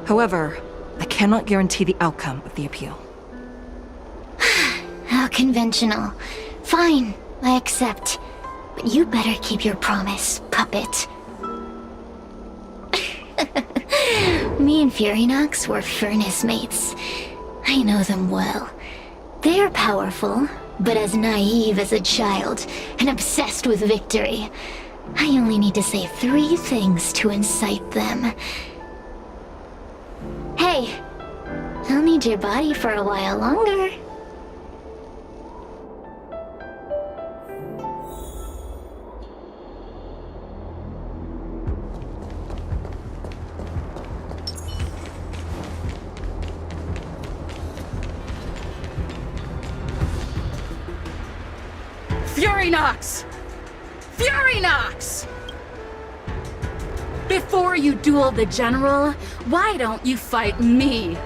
However, I cannot guarantee the outcome of the appeal. How conventional. Fine, I accept. But you better keep your promise, puppet. Me and Furynox were furnace mates. I know them well. They're powerful, but as naive as a child, and obsessed with victory. I only need to say 3 things to incite them. Hey, I'll need your body for a while longer. Furynox! Furynox! Before you duel the General, why don't you fight me?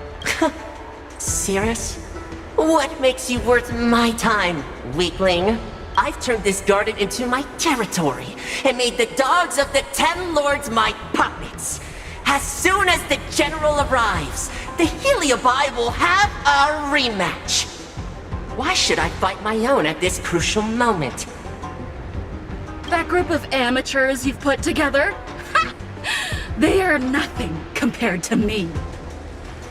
Serious? What makes you worth my time, weakling? I've turned this garden into my territory and made the dogs of the Ten Lords my puppets. As soon as the General arrives, the Heliobi will have a rematch. Why should I fight my own at this crucial moment? That group of amateurs you've put together? Ha! They are nothing compared to me.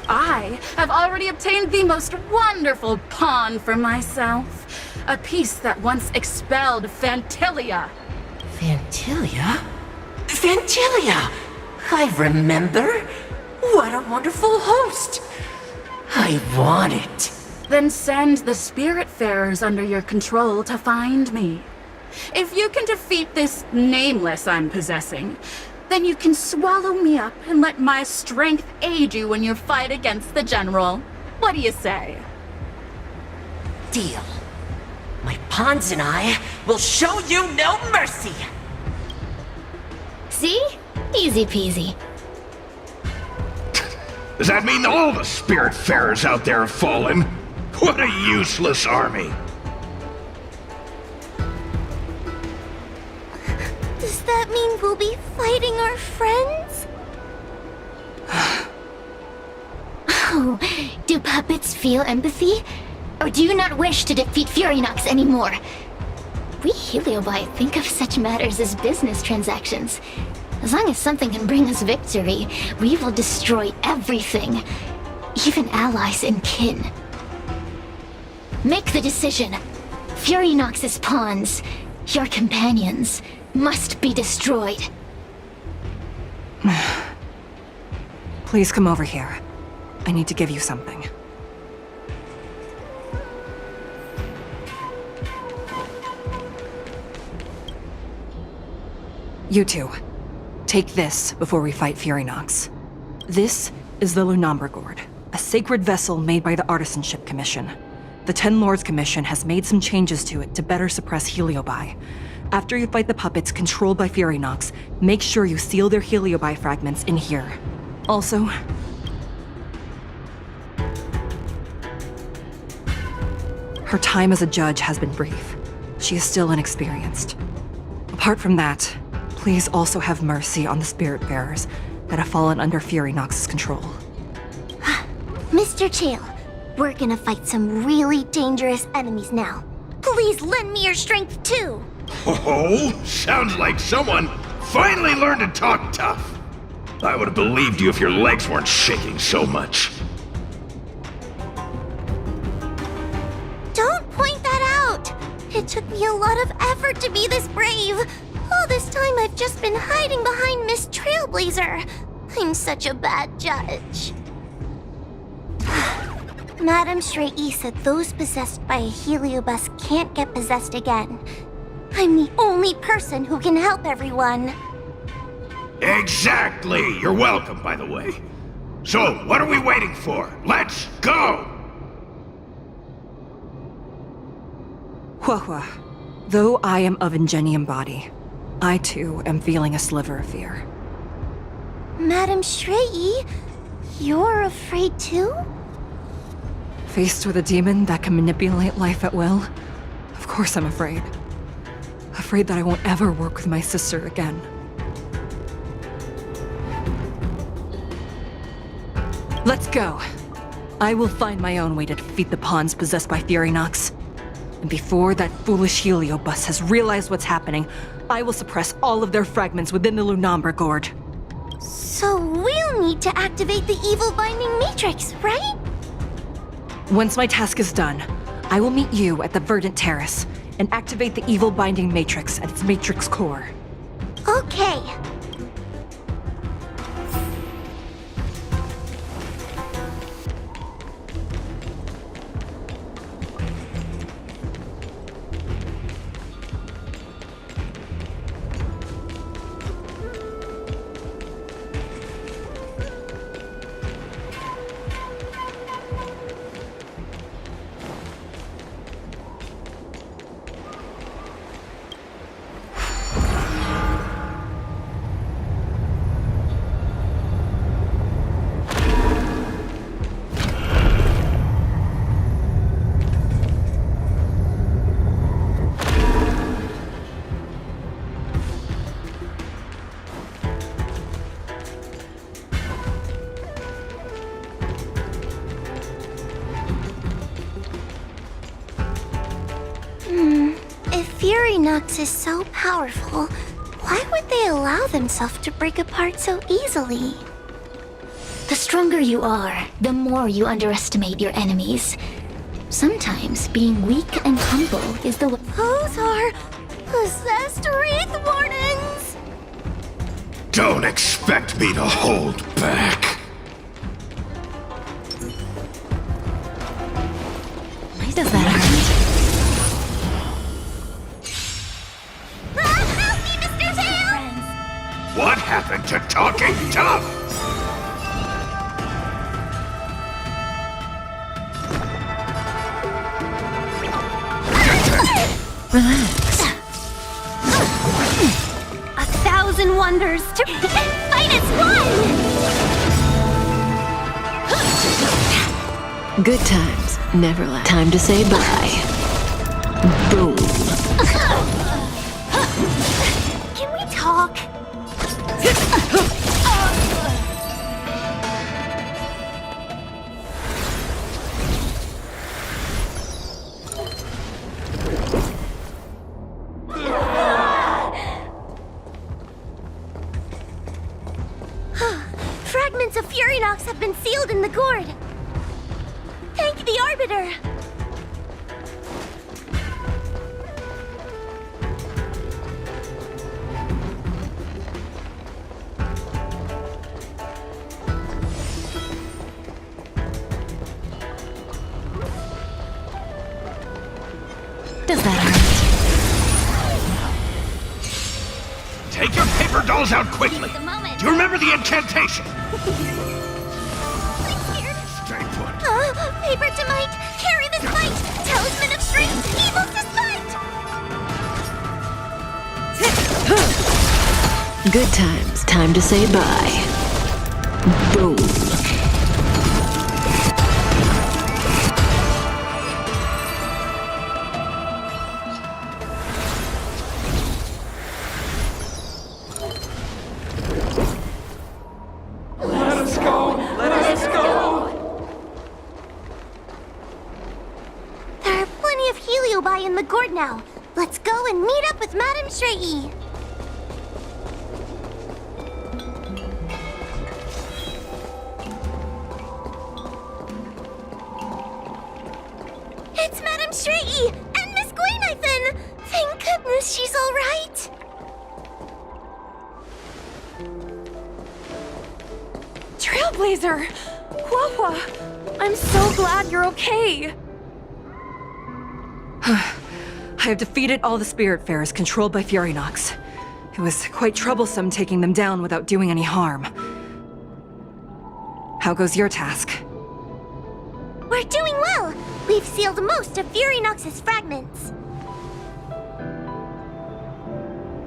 I have already obtained the most wonderful pawn for myself. A piece that once expelled Phantilia. Phantilia? Phantilia! I remember. What a wonderful host. I want it. Then send the Spiritfarers under your control to find me. If you can defeat this nameless I'm possessing, then you can swallow me up and let my strength aid you in your fight against the General. What do you say? Deal. My pawns and I will show you no mercy! See? Easy peasy. Does that mean all the Spiritfarers out there have fallen? What a useless army! Does that mean we'll be fighting our friends? Oh, do puppets feel empathy? Or do you not wish to defeat Furynox anymore? We Heliobi think of such matters as business transactions. As long as something can bring us victory, we will destroy everything. Even allies and kin. Make the decision. Furynox's pawns, your companions, must be destroyed. Please come over here. I need to give you something. You two, take this before we fight Furynox. This is the Lunambra Gourd, a sacred vessel made by the Artisanship Commission. The Ten Lords Commission has made some changes to it to better suppress Heliobi. After you fight the puppets controlled by Furynox, make sure you seal their Heliobi fragments in here. Also, her time as a judge has been brief. She is still inexperienced. Apart from that, please also have mercy on the Spiritfarers that have fallen under Furynox's control. Mr. Chael, we're gonna fight some really dangerous enemies now. Please lend me your strength too! Oh, sounds like someone finally learned to talk tough. I would have believed you if your legs weren't shaking so much. Don't point that out! It took me a lot of effort to be this brave. All this time I've just been hiding behind Miss Trailblazer. I'm such a bad judge. Madame Xueyi said those possessed by a Heliobus can't get possessed again. I'm the only person who can help everyone. Exactly! You're welcome, by the way. So, what are we waiting for? Let's go! Huahua, though I am of Ingenium body, I too am feeling a sliver of fear. Madame Xueyi, you're afraid too? Faced with a demon that can manipulate life at will, of course I'm afraid. Afraid that I won't ever work with my sister again. Let's go. I will find my own way to defeat the pawns possessed by Furynox. And before that foolish Heliobus has realized what's happening, I will suppress all of their fragments within the Lunambra Gourd. So we'll need to activate the evil binding matrix, right? Once my task is done, I will meet you at the Verdant Terrace and activate the evil binding matrix at its matrix core. Okay. If Furynox is so powerful, why would they allow themselves to break apart so easily? The stronger you are, the more you underestimate your enemies. Sometimes being weak and humble is the way. Those are possessed Wraith Wardens! Don't expect me to hold back. Why does that hurt? nothing to talking tough! Relax. 1,000 wonders to fight as one! Good times never last. Time to say bye. Boom. Can we talk? Fragments of Furynox have been sealed in the gourd. Thank the Arbiter. Does that hurt? Take your paper dolls out quickly! The moment. Do you remember the incantation? I'm scared. Stay put. Paper to might, carry this fight. Talisman of strength, evil despite. Good times. Time to say bye. Boom. There are plenty of heliobi in the gourd now. Let's go and meet up with Madame Xueyi. It's Madame Xueyi and Miss Gwaynithan! Thank goodness she's all right. Trailblazer! Wawa! I'm so glad you're okay! I have defeated all the Spiritfarers controlled by Furynox. It was quite troublesome taking them down without doing any harm. How goes your task? We're doing well. We've sealed most of Furynox's fragments.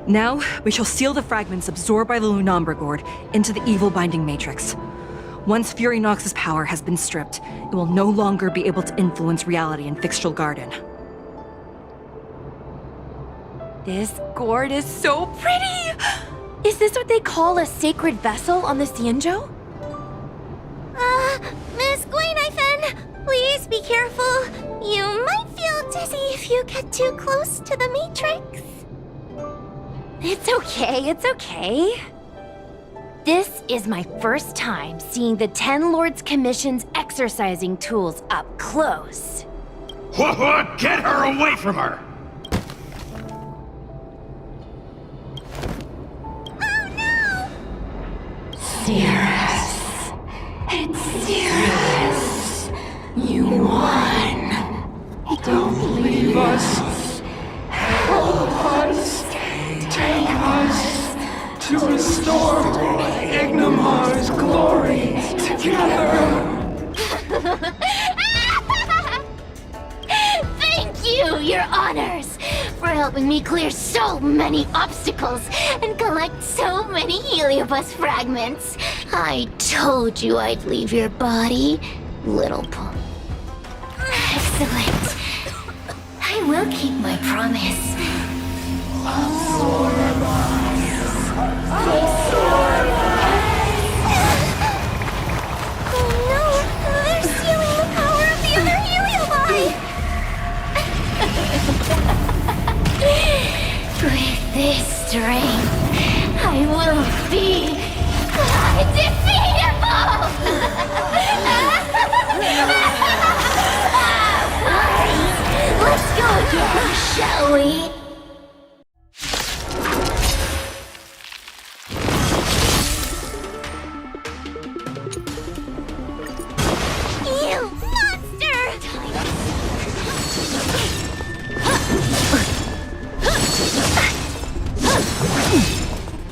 Now, we shall seal the fragments absorbed by the Lunombra Gourd into the evil binding matrix. Once Furynox's power has been stripped, it will no longer be able to influence reality in Fixtral Garden. This gourd is so pretty! Is this what they call a sacred vessel on the Xianzhou? Miss Gwaynithan, please be careful. You might feel dizzy if you get too close to the Matrix. It's okay, it's okay. This is my first time seeing the Ten Lords Commission's exercising tools up close. What? Get her away from her! Cirrus. It's Cirrus. You won. Don't leave us. Help us. Take us to restore Ignimar's glory together. Thank you, Your Honors, for helping me clear so many obstacles and collect so many Heliobus fragments. I told you I'd leave your body, little punk. Excellent. I will keep my promise. Oh no, they're stealing the power of the other Heliobi! With this strength, I will be undefeatable! Let's go again, shall we? You monster!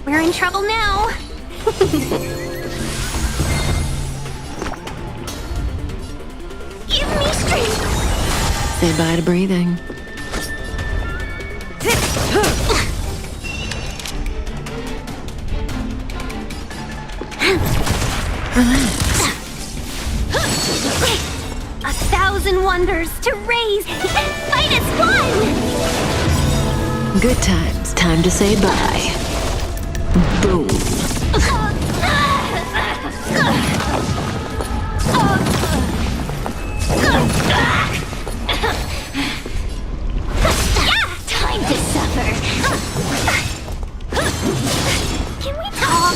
We're in trouble now. Give me strength! Say bye to breathing. A thousand wonders to raise and fight as one! Good times. Time to say bye. Boom. Time to suffer! Can we talk?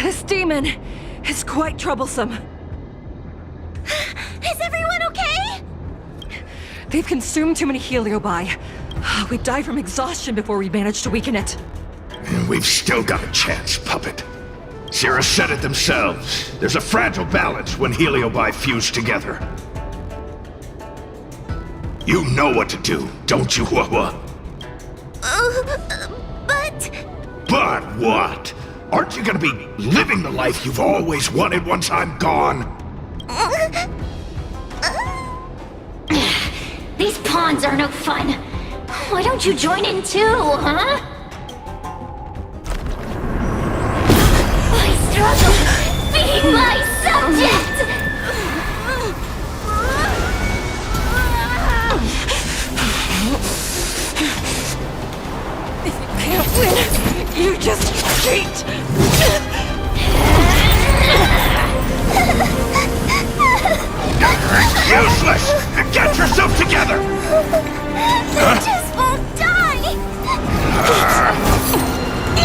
This demon is quite troublesome. Is everyone okay? They've consumed too many heliobi. We'd die from exhaustion before we managed to weaken it. And we've still got a chance, Puppet. Cirrus said it themselves. There's a fragile balance when heliobi fuse together. You know what to do, don't you, Xueyi? But... But what? Aren't you gonna be living the life you've always wanted once I'm gone? These pawns are no fun. Why don't you join in too, huh? I struggle being my subject! If you can't win, you just cheat! Useless! Get yourself together! They just won't die! We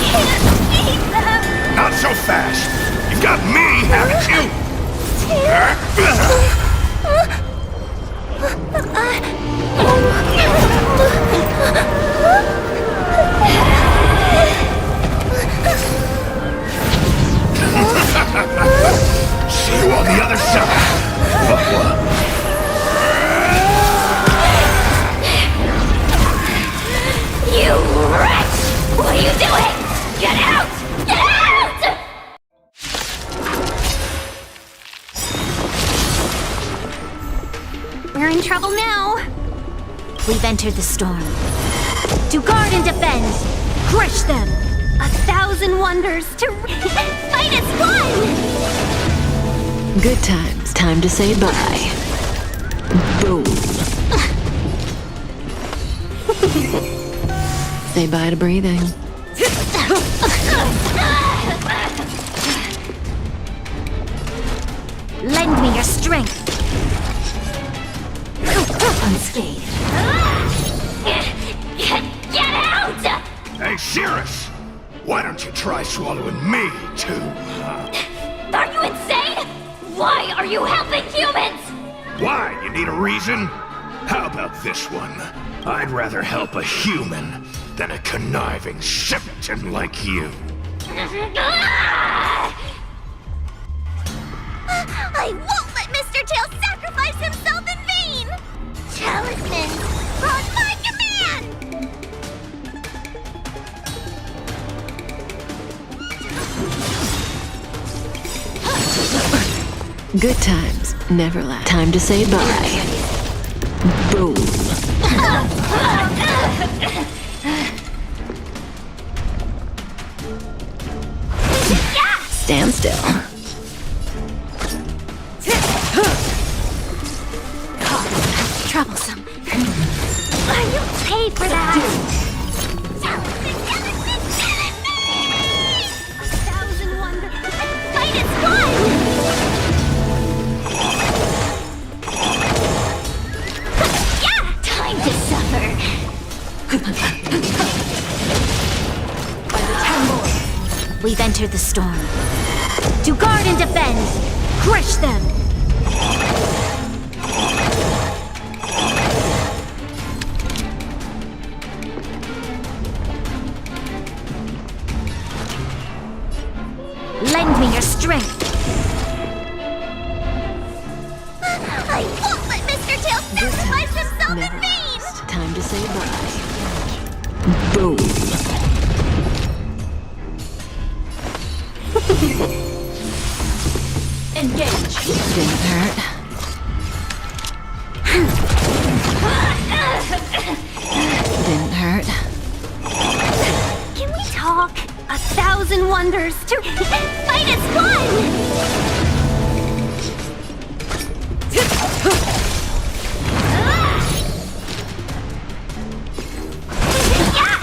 can't beat them! Not so fast! You've got me, haven't you? See you on the other side! You wretch! What are you doing? Get out! Get out! We're in trouble now. We've entered the storm. To guard and defend, crush them. 1,000 wonders to fight as one. Good times. Time to say bye. Boom. Say bye to breathing. Lend me your strength. Unscathed. Get out! Hey, Cirrus! Why don't you try swallowing me, too? Are you insane? Why are you helping humans? Why? You need a reason? How about this one? I'd rather help a human than a conniving simpleton like you. I won't let Mr. Tail sacrifice himself in vain! Talismans on my command! Good times. Never last. Time to say bye. Boom. Stand still. Troublesome. You paid for that! A thousand wonders. Fight as one! Time to suffer. By the 10 lords, we've entered the storm. To guard and defend, crush them. Lend me your strength. I won't let Mr. Tail sacrifice himself in vain! Time to say bye. Boom. Engage. Didn't hurt. Didn't hurt. Can we talk? 1,000 wonders to fight as one!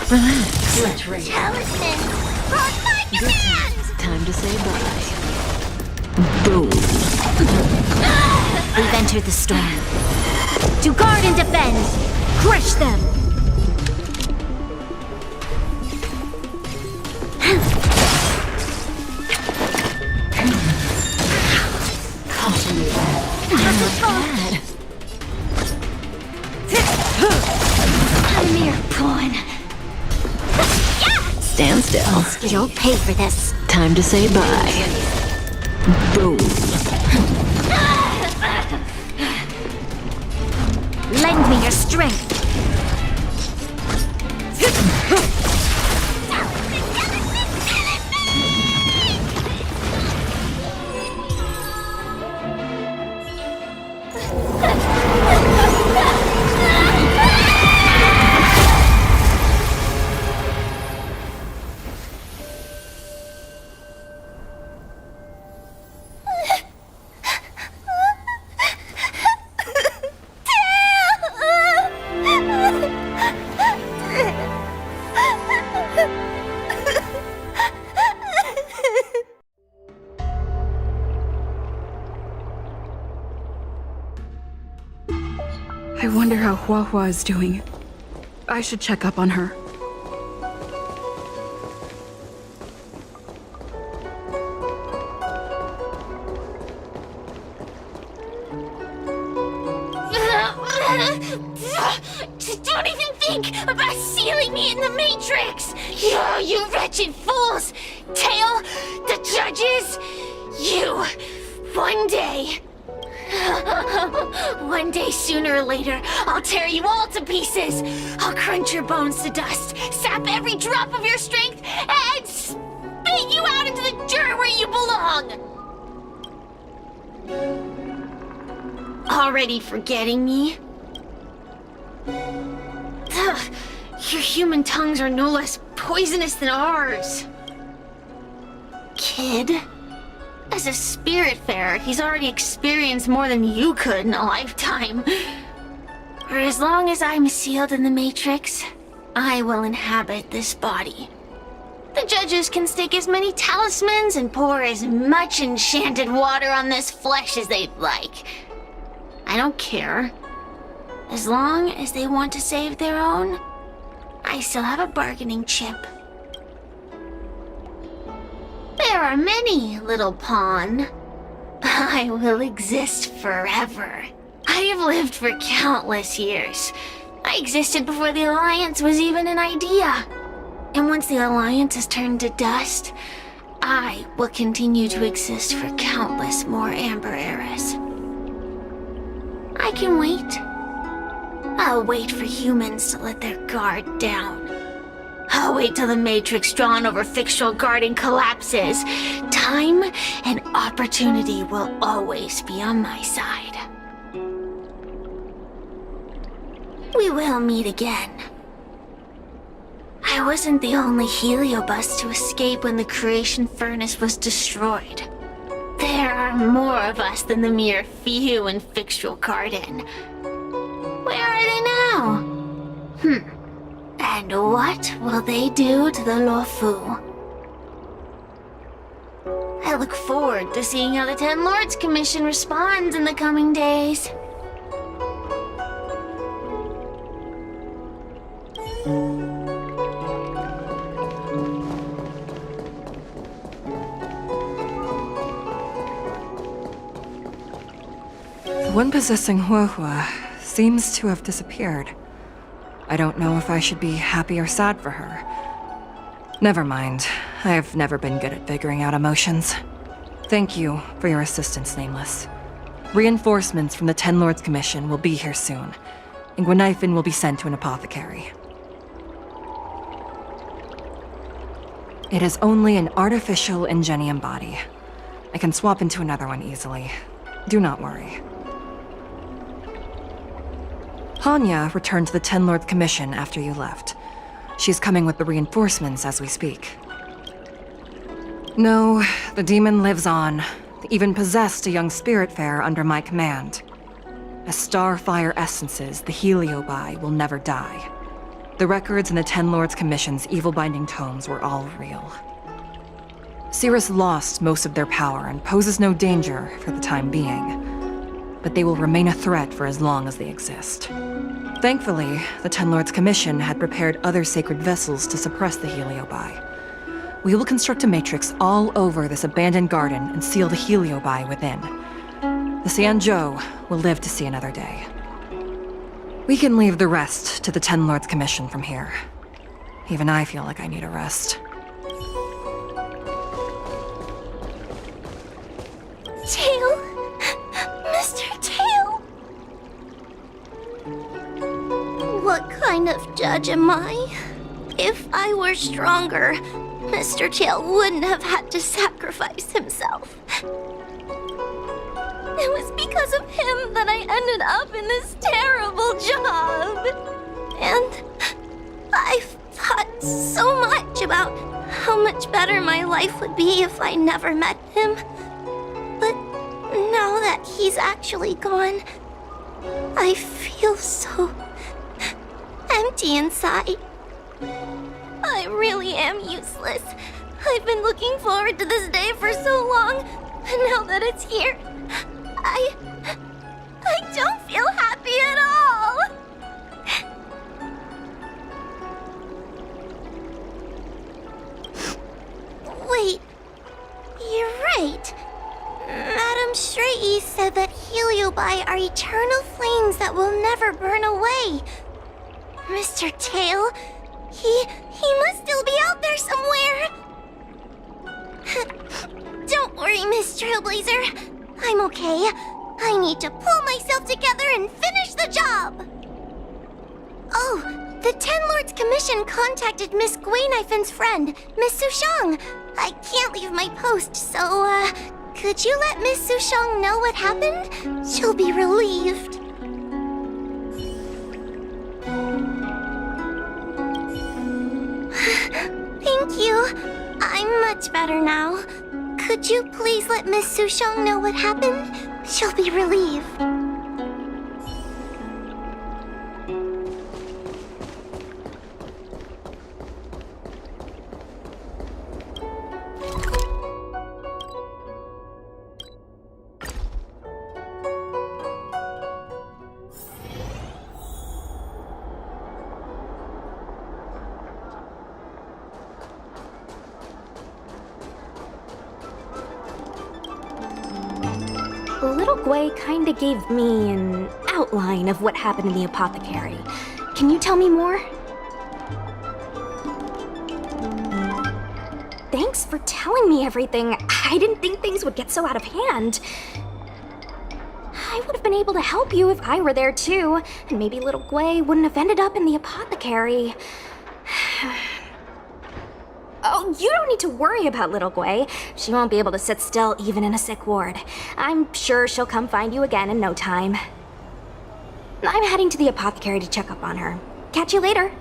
Relax. Let's race. Talisman! On my command! Time to say bye. Boom. We've entered the storm. To guard and defend! Crush them! A mere pawn. Stand still. You'll pay for this. Time to say bye. Boom. Lend me your strength. I wonder how Huahua is doing. I should check up on her. Don't even think about sealing me in the Matrix! You wretched fools! Tail, the judges, you, one day... One day, sooner or later, I'll tear you all to pieces! I'll crunch your bones to dust, sap every drop of your strength, and spit you out into the dirt where you belong! Already forgetting me? Ugh, your human tongues are no less poisonous than ours. Kid? As a spiritfarer, he's already experienced more than you could in a lifetime. For as long as I'm sealed in the Matrix, I will inhabit this body. The judges can stake as many talismans and pour as much enchanted water on this flesh as they'd like. I don't care. As long as they want to save their own, I still have a bargaining chip. There are many, little pawn. I will exist forever. I have lived for countless years. I existed before the Alliance was even an idea. And once the Alliance has turned to dust, I will continue to exist for countless more Amber eras. I can wait. I'll wait for humans to let their guard down. I'll wait till the Matrix drawn over Fictional Garden collapses. Time and opportunity will always be on my side. We will meet again. I wasn't the only Heliobus to escape when the creation furnace was destroyed. There are more of us than the mere few in Fictional Garden. Where are they now? And what will they do to the Luofu? I look forward to seeing how the Ten Lords Commission responds in the coming days. The one possessing Huahua seems to have disappeared. I don't know if I should be happy or sad for her. Never mind. I've never been good at figuring out emotions. Thank you for your assistance, Nameless. Reinforcements from the Ten Lords Commission will be here soon. and Gwenifin will be sent to an apothecary. It is only an artificial ingenium body. I can swap into another one easily. Do not worry. Hanya returned to the Ten Lords Commission after you left. She's coming with the reinforcements as we speak. No, the demon lives on. They even possessed a young spiritfarer under my command. As starfire essences, the Heliobi will never die. The records in the Ten Lords Commission's evil-binding tomes were all real. Cirrus lost most of their power and poses no danger for the time being, but they will remain a threat for as long as they exist. Thankfully, the Ten Lords Commission had prepared other sacred vessels to suppress the Heliobi. We will construct a matrix all over this abandoned garden and seal the Heliobi within. The Xianzhou will live to see another day. We can leave the rest to the Ten Lords Commission from here. Even I feel like I need a rest. Tail! Mr. Tail! What kind of judge am I? If I were stronger, Mr. Tail wouldn't have had to sacrifice himself. It was because of him that I ended up in this terrible job. And I've thought so much about how much better my life would be if I never met him. But now that he's actually gone, I feel so empty inside. I really am useless. I've been looking forward to this day for so long, and now that it's here, I don't feel happy at all. Wait, you're right. Madame Xueyi said that Heliobi are eternal flames that will never burn away. Mr. Tail, he must still be out there somewhere. Don't worry, Miss Trailblazer. I'm okay. I need to pull myself together and finish the job. Oh, the Ten Lords Commission contacted Miss Guinifin's friend, Miss Sushang. I can't leave my post, so, could you let Miss Sushang know what happened? She'll be relieved. Thank you. I'm much better now. Could you please let Miss Sushang know what happened? She'll be relieved. Little Guay kinda gave me an outline of what happened in the apothecary. Can you tell me more? Thanks for telling me everything. I didn't think things would get so out of hand. I would have been able to help you if I were there too, and maybe little Guay wouldn't have ended up in the apothecary. Oh, you don't need to worry about little Guay. She won't be able to sit still even in a sick ward. I'm sure she'll come find you again in no time. I'm heading to the apothecary to check up on her. Catch you later.